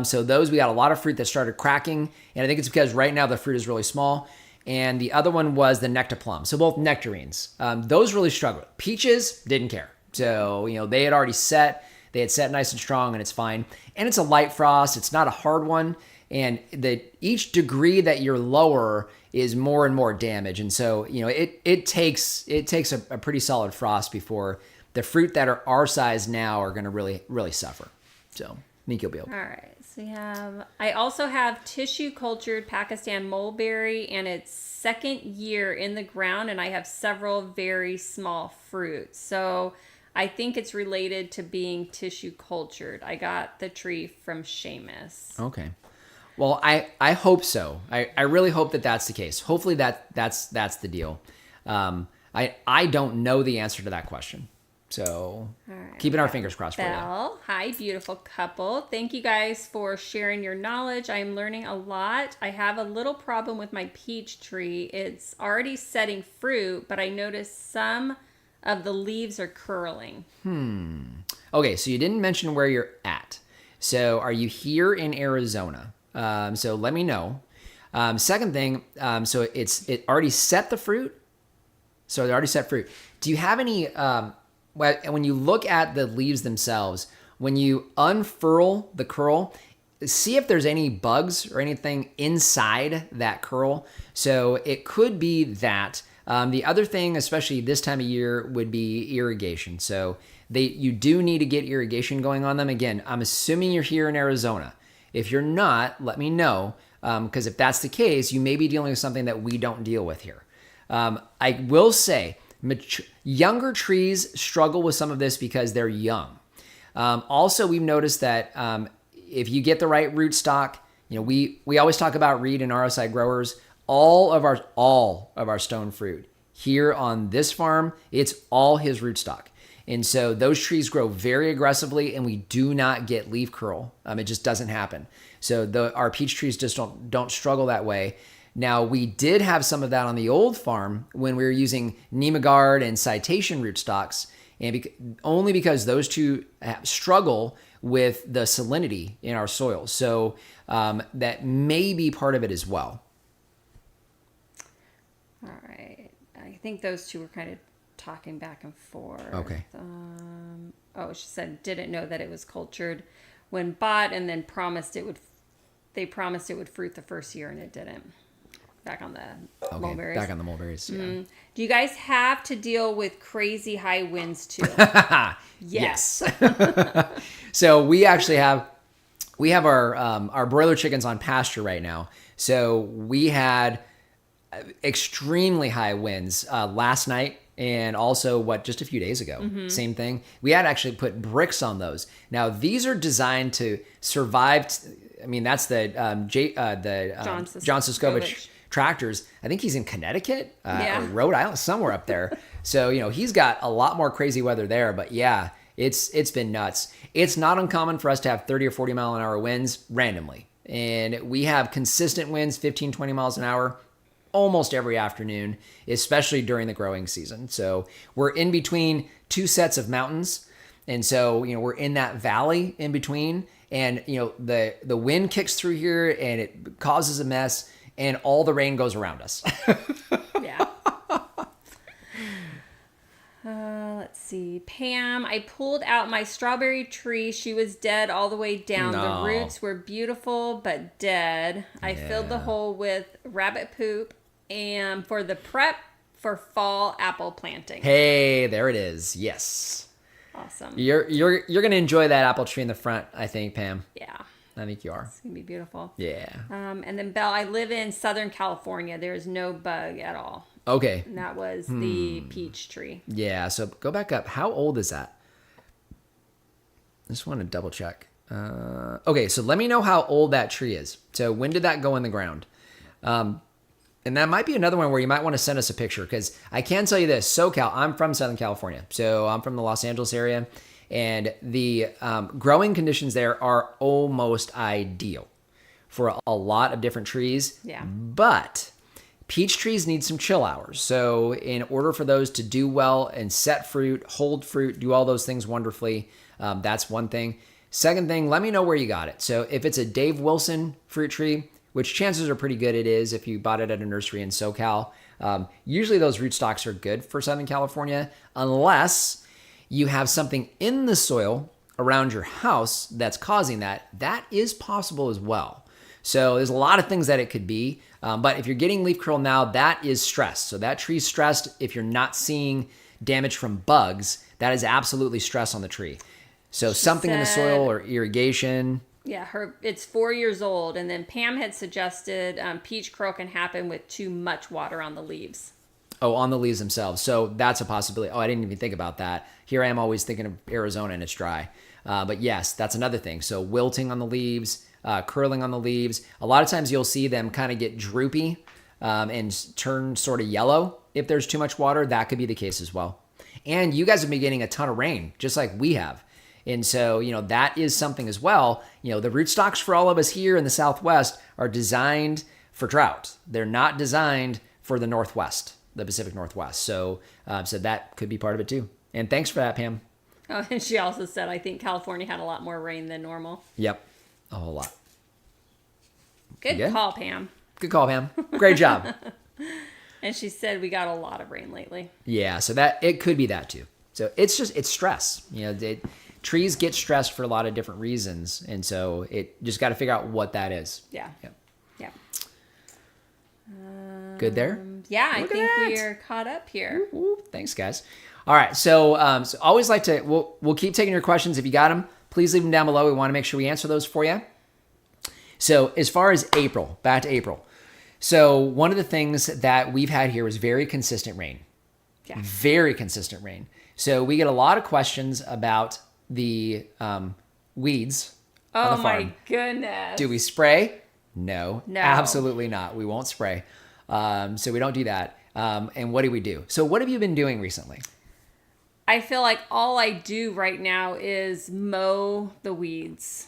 So those, we got a lot of fruit that started cracking. And I think it's because right now the fruit is really small. And the other one was the nectar plum. So both nectarines. Those really struggled. Peaches didn't care. So, you know, they had already set. They had set nice and strong, and it's fine. And it's a light frost. It's not a hard one. And each degree that you're lower is more and more damage. And so, you know, it takes a pretty solid frost before the fruit that are our size now are going to really, really suffer. So I think you'll be able. All right. So I also have tissue cultured Pakistan mulberry, and it's second year in the ground, and I have several very small fruits. So I think it's related to being tissue cultured. I got the tree from Seamus. Okay. Well, I hope so. I really hope that that's the case. Hopefully that's the deal. I don't know the answer to that question. So keeping our fingers crossed for you. Belle, hi, beautiful couple. Thank you guys for sharing your knowledge. I am learning a lot. I have a little problem with my peach tree. It's already setting fruit, but I noticed some of the leaves are curling. Okay, so you didn't mention where you're at. So are you here in Arizona? So let me know. Second thing, so it already set the fruit. So it already set fruit. Do you have any, when you look at the leaves themselves, when you unfurl the curl, see if there's any bugs or anything inside that curl. So it could be that. The other thing, especially this time of year, would be irrigation. So you do need to get irrigation going on them. Again, I'm assuming you're here in Arizona. If you're not, let me know, because if that's the case, you may be dealing with something that we don't deal with here. I will say, younger trees struggle with some of this because they're young. Also, we've noticed that if you get the right rootstock, you know, we always talk about reed and RSI growers. All of our stone fruit here on this farm, it's all his rootstock. And so those trees grow very aggressively, and we do not get leaf curl. It just doesn't happen. So our peach trees just don't struggle that way. Now, we did have some of that on the old farm when we were using Nemagard and Citation rootstocks, and only because those two struggle with the salinity in our soil. So that may be part of it as well. All right. I think those two were kind of talking back and forth. Okay. She said didn't know that it was cultured when bought, and then they promised it would fruit the first year, and it didn't. Back on the mulberries. Back on the mulberries. Yeah. Do you guys have to deal with crazy high winds too? Yes. So we actually have our broiler chickens on pasture right now. So we had extremely high winds last night, and also just a few days ago. Same thing. We had actually put bricks on those. Now these are designed to survive. That's the John Soskovich tractors. I think he's in Connecticut or Rhode Island, somewhere up there. So, you know, he's got a lot more crazy weather there. But yeah, it's been nuts. It's not uncommon for us to have 30 or 40 mile an hour winds randomly. And we have consistent winds, 15, 20 miles an hour, almost every afternoon, especially during the growing season. So we're in between two sets of mountains. And so, you know, we're in that valley in between. And, you know, the wind kicks through here and it causes a mess. And all the rain goes around us. Yeah. Let's see. Pam, I pulled out my strawberry tree. She was dead all the way down. No. The roots were beautiful, but dead. I filled the hole with rabbit poop and for the prep for fall apple planting. Hey, there it is. Yes. Awesome. You're gonna enjoy that apple tree in the front, I think, Pam. Yeah. I think you are. It's going to be beautiful. Yeah. And then Belle, I live in Southern California. There's no bug at all. Okay. And that was the peach tree. Yeah. So go back up. How old is that? I just want to double check. Okay. So let me know how old that tree is. So when did that go in the ground? And that might be another one where you might want to send us a picture, because I can tell you this. SoCal, I'm from Southern California. So I'm from the Los Angeles area. And the growing conditions there are almost ideal for a lot of different trees. Yeah. But peach trees need some chill hours. So in order for those to do well and set fruit, hold fruit, do all those things wonderfully, that's one thing. Second thing, let me know where you got it. So if it's a Dave Wilson fruit tree, which chances are pretty good it is if you bought it at a nursery in SoCal, usually those rootstocks are good for Southern California, unless you have something in the soil around your house that's causing that. That is possible as well. So there's a lot of things that it could be. But if you're getting leaf curl now, that is stress. So that tree's stressed. If you're not seeing damage from bugs, that is absolutely stress on the tree. So something in the soil or irrigation. Yeah, it's 4 years old. And then Pam had suggested peach curl can happen with too much water on the leaves. Oh, on the leaves themselves. So that's a possibility. Oh, I didn't even think about that. Here I am always thinking of Arizona and it's dry. But yes, that's another thing. So wilting on the leaves, curling on the leaves. A lot of times you'll see them kind of get droopy and turn sort of yellow. If there's too much water, that could be the case as well. And you guys have been getting a ton of rain, just like we have. And so, that is something as well. The rootstocks for all of us here in the Southwest are designed for drought. They're not designed for the Northwest, the Pacific Northwest. So that could be part of it too. And thanks for that, Pam. Oh, and she also said, I think California had a lot more rain than normal. Yep. A whole lot. Good call, Pam. Good call, Pam. Great job. And she said we got a lot of rain lately. Yeah. So that it could be that too. So it's stress. Trees get stressed for a lot of different reasons. And so it just got to figure out what that is. Yeah. Yep. Yeah. Good there? Yeah, I think we are caught up here. Ooh, thanks, guys. All right, so always like to, we'll keep taking your questions. If you got them, please leave them down below. We want to make sure we answer those for you. So as far as April, back to April. So one of the things that we've had here is very consistent rain. Yeah. Very consistent rain. So we get a lot of questions about the weeds on the farm. Oh my goodness. Do we spray? No, absolutely not. We won't spray. So we don't do that. And what do we do? So what have you been doing recently? I feel like all I do right now is mow the weeds.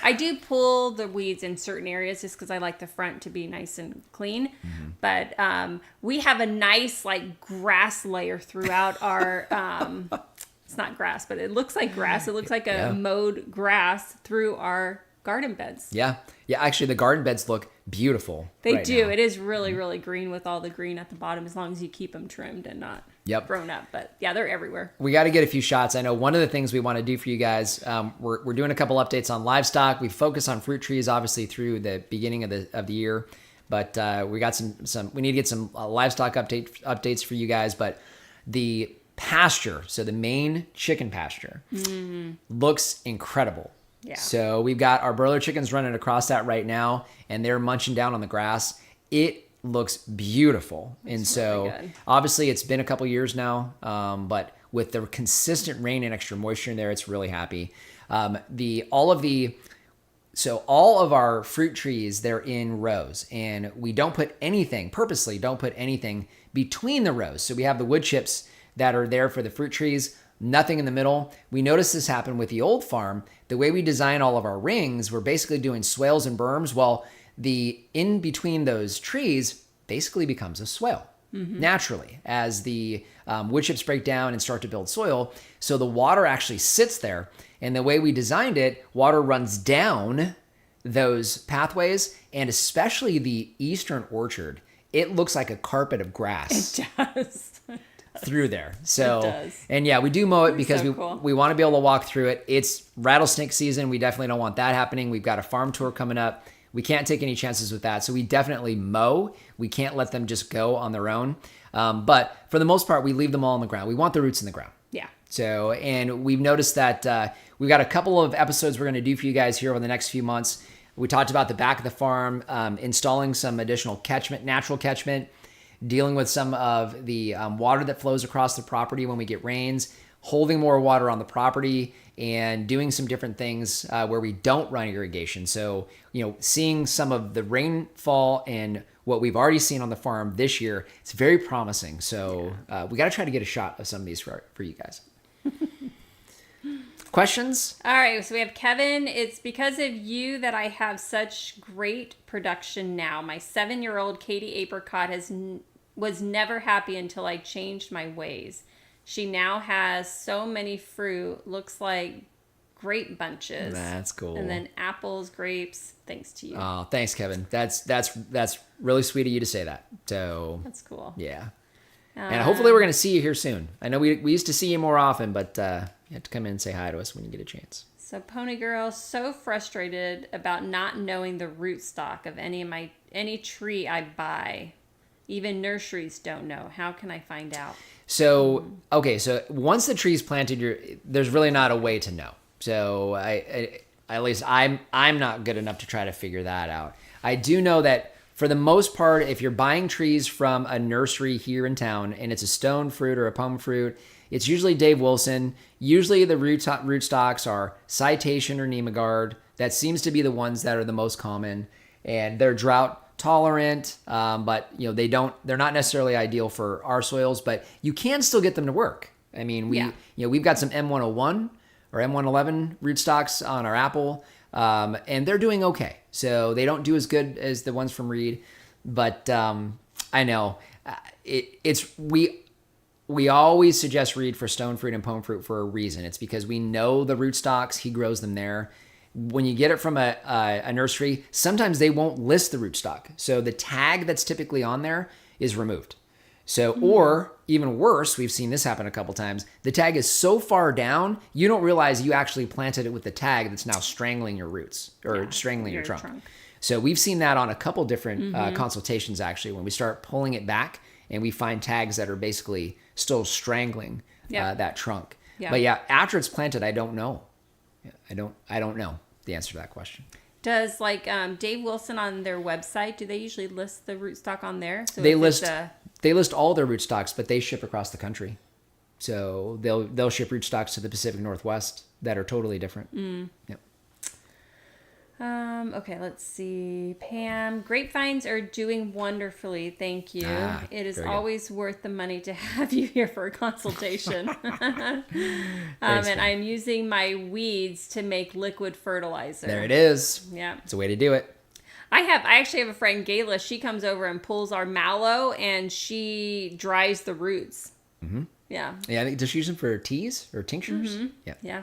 I do pull the weeds in certain areas just because I like the front to be nice and clean. Mm-hmm. But we have a nice grass layer throughout our, it's not grass, but it looks like grass. It looks like a mowed grass through our garden beds. Yeah. Yeah. Actually, the garden beds look beautiful. They do. Now. It is really, really green with all the green at the bottom, as long as you keep them trimmed and not grown up. But yeah, they're everywhere. We got to get a few shots. I know one of the things we want to do for you guys, we're doing a couple updates on livestock. We focus on fruit trees, obviously, through the beginning of the year. But we got some. We need to get some livestock updates for you guys. But the pasture, so the main chicken pasture, looks incredible. Yeah. So we've got our broiler chickens running across that right now, and they're munching down on the grass. It looks beautiful. And so really obviously it's been a couple years now, but with the consistent rain and extra moisture in there, it's really happy. All of our fruit trees, they're in rows, and we purposely don't put anything between the rows. So we have the wood chips that are there for the fruit trees, nothing in the middle. We noticed this happen with the old farm. The way we design all of our rings, we're basically doing swales and berms. Well, the in between those trees basically becomes a swale naturally as the wood chips break down and start to build soil. So the water actually sits there. And the way we designed it, water runs down those pathways, and especially the eastern orchard, it looks like a carpet of grass. It does. Through there. So, and yeah, we do mow it because we want to be able to walk through it. It's rattlesnake season. We definitely don't want that happening. We've got a farm tour coming up. We can't take any chances with that. So we definitely mow. We can't let them just go on their own. But for the most part, we leave them all on the ground. We want the roots in the ground. Yeah. So, and we've noticed that we've got a couple of episodes we're going to do for you guys here over the next few months. We talked about the back of the farm, installing some additional catchment, natural catchment, dealing with some of the water that flows across the property when we get rains, holding more water on the property, and doing some different things where we don't run irrigation. So, seeing some of the rainfall and what we've already seen on the farm this year, it's very promising. So we got to try to get a shot of some of these for you guys. Questions? All right, so we have Kevin. It's because of you that I have such great production now. My 7-year-old Katie Apricot was never happy until I changed my ways. She now has so many fruit, looks like grape bunches. That's cool. And then apples, grapes, thanks to you. Oh, thanks, Kevin. That's really sweet of you to say that. So That's cool. Yeah. And hopefully we're going to see you here soon. I know we used to see you more often, but you have to come in and say hi to us when you get a chance. So Pony Girl, so frustrated about not knowing the root stock of any tree I buy. Even nurseries don't know. How can I find out? So, okay, so once the tree's planted, there's really not a way to know. So at least I'm not good enough to try to figure that out. I do know that for the most part, if you're buying trees from a nursery here in town and it's a stone fruit or a plum fruit, it's usually Dave Wilson. Usually the root stocks are Citation or Nemagard. That seems to be the ones that are the most common, and they're drought tolerant, but they're not necessarily ideal for our soils, but you can still get them to work. I mean, we've got some M101 or M111 rootstocks on our apple, and they're doing okay. So they don't do as good as the ones from Reed, but I know we always suggest Reed for stone fruit and pome fruit for a reason. It's because we know the rootstocks, he grows them there. When you get it from a nursery, sometimes they won't list the rootstock. So the tag that's typically on there is removed. So, or even worse, we've seen this happen a couple times. The tag is so far down, you don't realize you actually planted it with the tag that's now strangling your roots or strangling your trunk. So we've seen that on a couple different consultations, actually, when we start pulling it back and we find tags that are basically still strangling that trunk. Yeah. But after it's planted, I don't know. I don't know the answer to that question. Does Dave Wilson on their website, do they usually list the rootstock on there? So they list all their rootstocks, but they ship across the country. So they'll ship rootstocks to the Pacific Northwest that are totally different. Yep. Okay, let's see. Pam, grapevines are doing wonderfully. Thank you. It is always worth the money to have you here for a consultation. Thanks, and I'm using my weeds to make liquid fertilizer. There it is. Yeah. It's a way to do it. I actually have a friend, Gayla. She comes over and pulls our mallow and she dries the roots. Mm-hmm. Yeah. Yeah, I think does she use them for teas or tinctures? Mm-hmm. Yeah.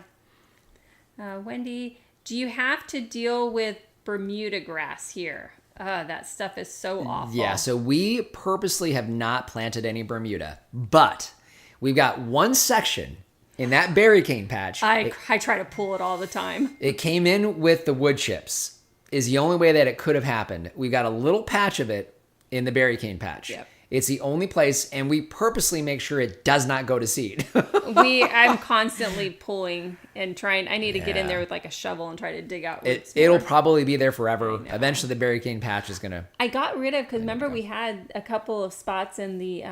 Wendy, do you have to deal with Bermuda grass here? That stuff is so awful. Yeah, so we purposely have not planted any Bermuda, but we've got one section in that berry cane patch. I try to pull it all the time. It came in with the wood chips, is the only way that it could have happened. We got a little patch of it in the berry cane patch. Yep. It's the only place, and we purposely make sure it does not go to seed. I'm constantly pulling and trying. I need to get in there with a shovel and try to dig out roots. It'll probably be there forever. Eventually, the berry cane patch is gonna. I got rid of because remember we had a couple of spots in the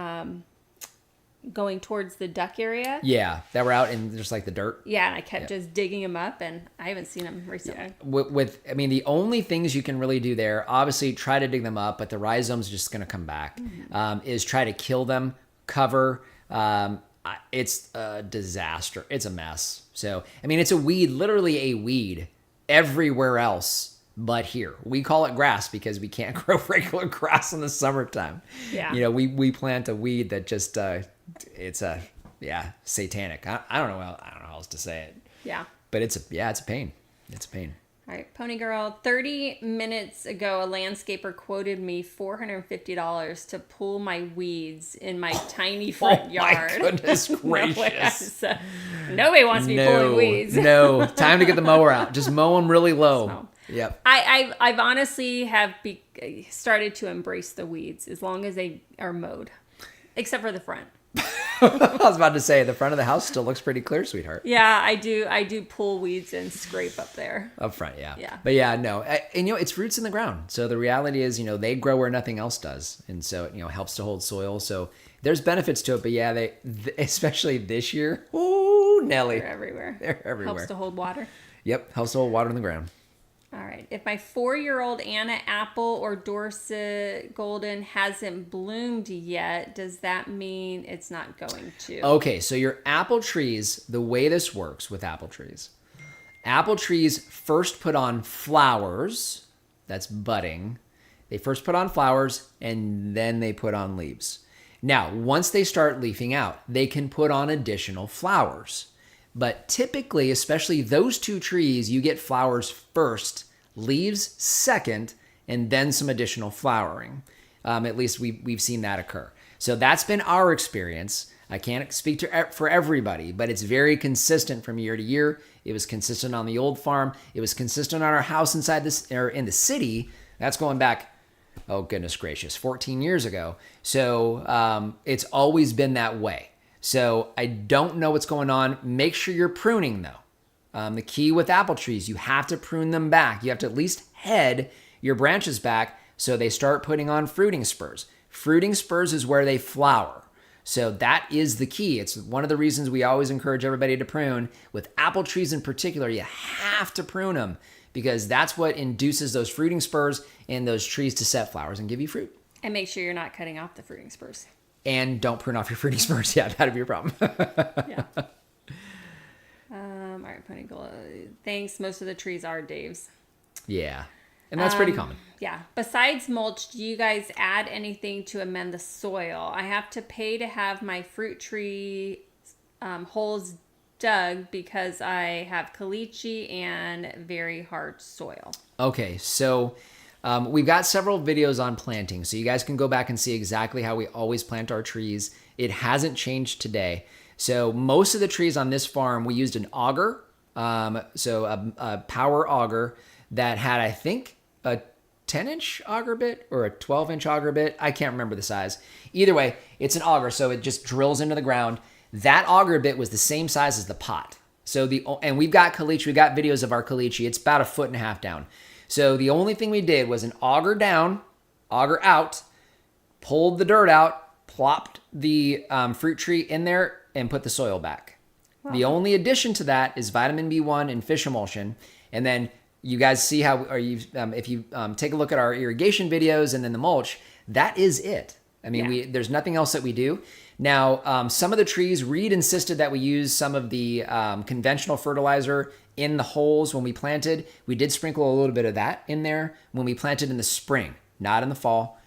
going towards the duck area. Yeah, that were out in just the dirt. Yeah, and I kept just digging them up, and I haven't seen them recently. Yeah. The only things you can really do there, obviously try to dig them up, but the rhizome's just going to come back, is try to kill them, cover. It's a disaster. It's a mess. So, it's a weed, literally a weed everywhere else but here. We call it grass because we can't grow regular grass in the summertime. Yeah. We plant a weed that just... it's satanic. I don't know how else to say it. Yeah. But it's a pain. It's a pain. All right, Pony Girl. 30 minutes ago, a landscaper quoted me $450 to pull my weeds in my tiny front yard. Oh my goodness gracious! Nobody wants me pulling weeds. No, time to get the mower out. Just mow them really low. So, yep. I've honestly have started to embrace the weeds as long as they are mowed, except for the front. I was about to say, the front of the house still looks pretty clear, sweetheart. Yeah, I do pull weeds and scrape up there. Up front, yeah. Yeah. But yeah, no. And, it's roots in the ground. So the reality is, they grow where nothing else does. And so it, helps to hold soil. So there's benefits to it. But yeah, especially this year, oh, Nelly. They're everywhere. They're everywhere. Helps to hold water. Yep, helps to hold water in the ground. All right. If my 4-year-old Anna apple or Dorset golden hasn't bloomed yet, does that mean it's not going to? Okay, so your apple trees, the way this works with apple trees first put on flowers. That's budding. They first put on flowers and then they put on leaves. Now, once they start leafing out, they can put on additional flowers. But typically, especially those two trees, you get flowers first, leaves second, and then some additional flowering. At least we've seen that occur. So that's been our experience. I can't speak for everybody, but it's very consistent from year to year. It was consistent on the old farm. It was consistent on our house in the city. That's going back, oh goodness gracious, 14 years ago. So it's always been that way. So I don't know what's going on. Make sure you're pruning though. The key with apple trees, you have to prune them back. You have to at least head your branches back so they start putting on fruiting spurs. Fruiting spurs is where they flower. So that is the key. It's one of the reasons we always encourage everybody to prune. With apple trees in particular, you have to prune them because that's what induces those fruiting spurs and those trees to set flowers and give you fruit. And make sure you're not cutting off the fruiting spurs. And don't prune off your fruiting spurs. Yeah, that'd be a problem. Yeah. All right, Pony Gold. Thanks. Most of the trees are Dave's. Yeah. And that's pretty common. Yeah. Besides mulch, do you guys add anything to amend the soil? I have to pay to have my fruit tree holes dug because I have caliche and very hard soil. Okay, so we've got several videos on planting, so you guys can go back and see exactly how we always plant our trees. It hasn't changed today. So most of the trees on this farm, we used an auger, so a power auger that had, I think, a 10-inch auger bit or a 12-inch auger bit. I can't remember the size. Either way, it's an auger, so it just drills into the ground. That auger bit was the same size as the pot. And we've got caliche, we've got videos of our caliche. It's about 1.5 feet down. So the only thing we did was an auger down, auger out, pulled the dirt out, plopped the fruit tree in there, and put the soil back. Wow. The only addition to that is vitamin B1 and fish emulsion. And then you guys see how, if you take a look at our irrigation videos and then the mulch, that is it. I mean, there's nothing else that we do. Now, some of the trees, Reed insisted that we use some of the conventional fertilizer in the holes when we planted. We did sprinkle a little bit of that in there when we planted in the spring, not in the fall.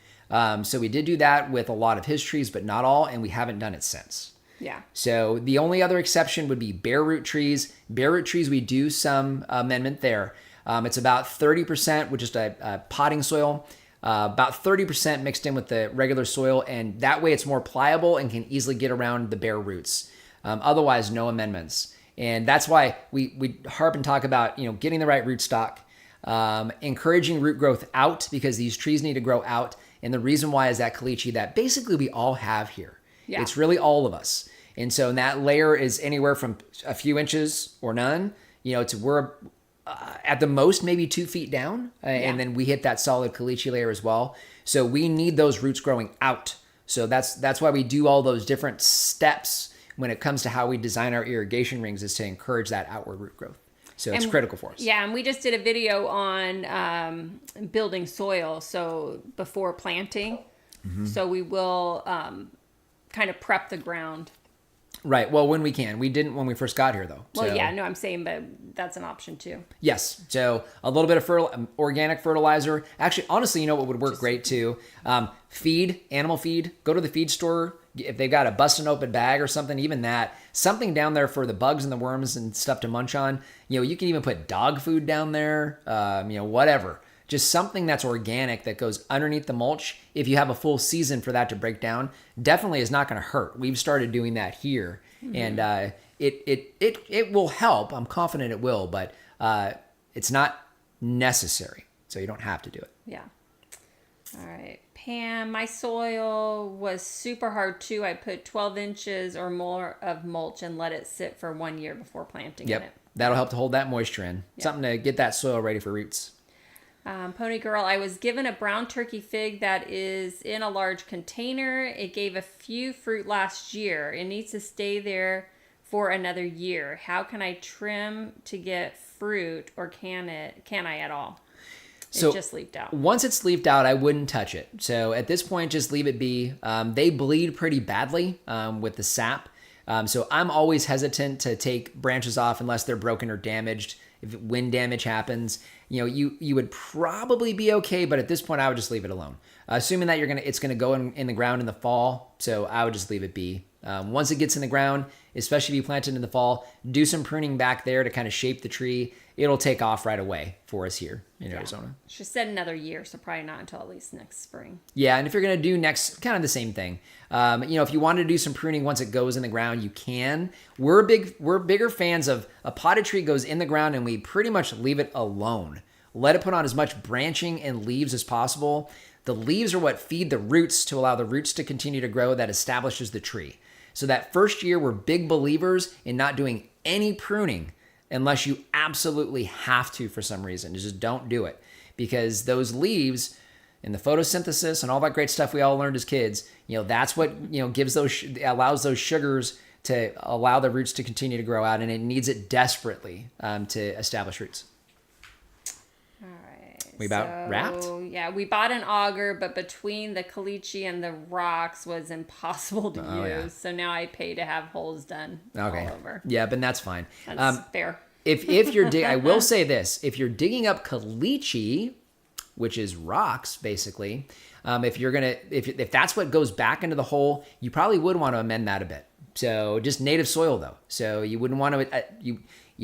So we did do that with a lot of his trees, but not all, and we haven't done it since. Yeah. So the only other exception would be bare root trees. Bare root trees, we do some amendment there. It's about 30% with just a potting soil, about 30% mixed in with the regular soil, and that way it's more pliable and can easily get around the bare roots. Otherwise, no amendments. And that's why we harp and talk about, getting the right root stock, encouraging root growth out because these trees need to grow out. And the reason why is that caliche that basically we all have here. Yeah. It's really all of us. And so that layer is anywhere from a few inches or none, we're at the most maybe 2 feet down. And then we hit that solid caliche layer as well. So we need those roots growing out. So that's why we do all those different steps when it comes to how we design our irrigation rings, is to encourage that outward root growth. So it's critical for us. Yeah, and we just did a video on building soil, so before planting. Mm-hmm. So we will kind of prep the ground. Right. Well, when we can. We didn't when we first got here, though. Well, yeah, no, I'm saying, but that's an option too. Yes. So a little bit of organic fertilizer. Actually, honestly, what would work great too? Animal feed. Go to the feed store. If they've got a busted open bag or something, even that, something down there for the bugs and the worms and stuff to munch on. You can even put dog food down there, whatever. Just something that's organic that goes underneath the mulch. If you have a full season for that to break down, definitely is not going to hurt. We've started doing that here, and it will help. I'm confident it will, but it's not necessary, so you don't have to do it. Yeah. All right. Pam, my soil was super hard too. I put 12 inches or more of mulch and let it sit for 1 year before planting in it. That'll help to hold that moisture in. Yep. Something to get that soil ready for roots. Pony Girl, I was given a brown turkey fig that is in a large container. It gave a few fruit last year. It needs to stay there for another year. How can I trim to get fruit, or can I at all? So it's just leafed out. Once it's leafed out, I wouldn't touch it. So at this point, just leave it be. They bleed pretty badly with the sap. So I'm always hesitant to take branches off unless they're broken or damaged. If wind damage happens, you would probably be okay. But at this point, I would just leave it alone. Assuming that it's gonna go in the ground in the fall. So I would just leave it be. Once it gets in the ground, especially if you plant it in the fall, do some pruning back there to kind of shape the tree. It'll take off right away for us here in Arizona. She said another year, so probably not until at least next spring. Yeah, and if you're going to do next, kind of the same thing. If you want to do some pruning once it goes in the ground, you can. We're bigger fans of a potted tree goes in the ground and we pretty much leave it alone. Let it put on as much branching and leaves as possible. The leaves are what feed the roots to allow the roots to continue to grow. That establishes the tree. So that first year, we're big believers in not doing any pruning unless you absolutely have to for some reason. Just don't do it, because those leaves and the photosynthesis and all that great stuff we all learned as kids, that's what, allows those sugars to allow the roots to continue to grow out, and it needs it desperately to establish roots. All right. We about wrapped? Yeah, we bought an auger, but between the caliche and the rocks was impossible to use. Yeah. So now I pay to have holes done all over. Yeah, but that's fine. That's fair. If you're I will say this: if you're digging up caliche, which is rocks, basically, if that's what goes back into the hole, you probably would want to amend that a bit. So just native soil though. So you wouldn't want to you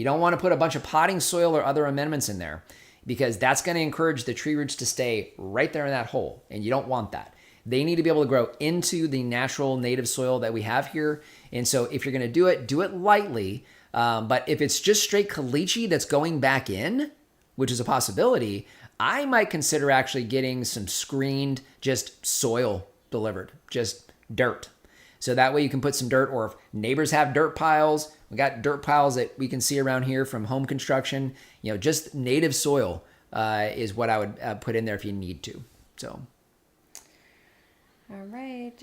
don't want to put a bunch of potting soil or other amendments in there, because that's going to encourage the tree roots to stay right there in that hole, and you don't want that. They need to be able to grow into the natural native soil that we have here. And so if you're going to do it lightly. But if it's just straight caliche that's going back in, which is a possibility, I might consider actually getting some screened just soil delivered, just dirt. So that way you can put some dirt, or if neighbors have dirt piles, we got dirt piles that we can see around here from home construction, just native soil is what I would put in there if you need to. So. All right.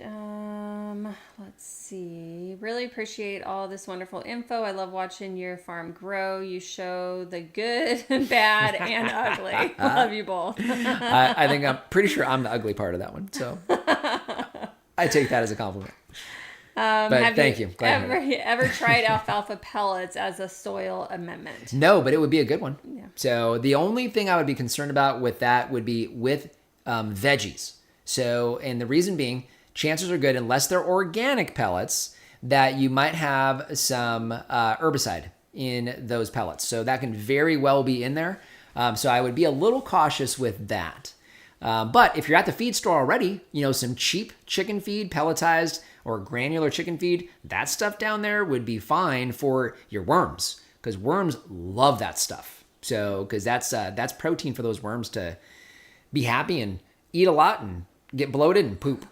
Let's see. Really appreciate all this wonderful info. I love watching your farm grow. You show the good, bad, and ugly. Love you both. I think I'm pretty sure I'm the ugly part of that one. So I take that as a compliment. But thank you. Ever tried alfalfa pellets as a soil amendment? No, but it would be a good one. Yeah. So the only thing I would be concerned about with that would be with veggies. So, and the reason being, chances are good, unless they're organic pellets, that you might have some herbicide in those pellets. So that can very well be in there. So I would be a little cautious with that. But if you're at the feed store already, some cheap chicken feed, pelletized or granular chicken feed, that stuff down there would be fine for your worms, because worms love that stuff. So, because that's protein for those worms to be happy and eat a lot and get bloated and poop.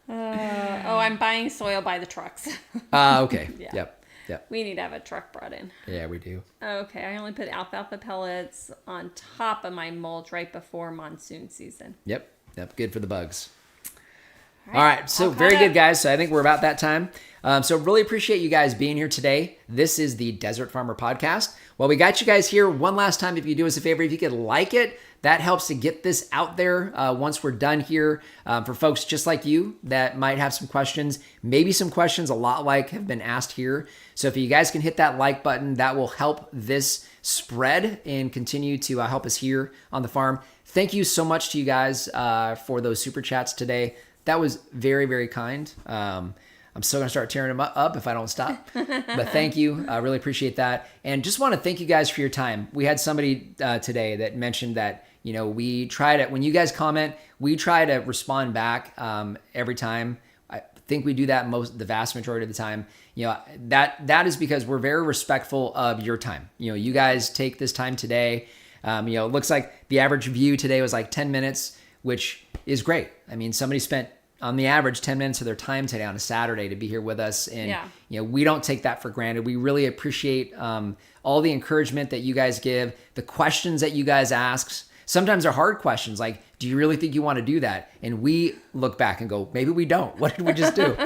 I'm buying soil by the trucks. Okay. Yeah. Yep. We need to have a truck brought in. Yeah, we do. Okay. I only put alfalfa pellets on top of my mulch right before monsoon season. Yep. Good for the bugs. All right. So very good, guys. So I think we're about that time. So really appreciate you guys being here today. This is the Desert Farmer Podcast. Well, we got you guys here one last time. If you do us a favor, if you could like it, that helps to get this out there once we're done here for folks just like you that might have some questions. Maybe some questions a lot like have been asked here. So if you guys can hit that like button, that will help this spread and continue to help us here on the farm. Thank you so much to you guys for those super chats today. That was very, very kind. I'm still going to start tearing them up if I don't stop. But thank you. I really appreciate that. And just want to thank you guys for your time. We had somebody today that mentioned that, we try to, when you guys comment, we try to respond back every time. I think we do that the vast majority of the time. That is because we're very respectful of your time. You guys take this time today It looks like the average view today was like 10 minutes, which is great. I mean, somebody spent on the average 10 minutes of their time today on a Saturday to be here with us. And, we don't take that for granted. We really appreciate all the encouragement that you guys give, the questions that you guys ask. Sometimes they're hard questions like, do you really think you want to do that? And we look back and go, maybe we don't. What did we just do?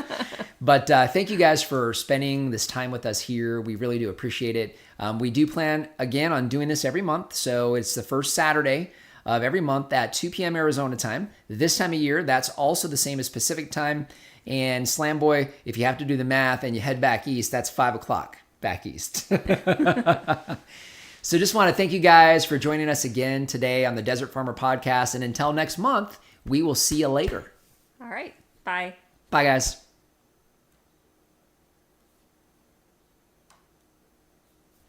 But thank you guys for spending this time with us here. We really do appreciate it. We do plan, again, on doing this every month. So it's the first Saturday of every month at 2 p.m. Arizona time. This time of year, that's also the same as Pacific time. And Slam Boy, if you have to do the math and you head back east, that's 5 o'clock back east. So just want to thank you guys for joining us again today on the Desert Farmer Podcast. And until next month, we will see you later. All right. Bye. Bye, guys.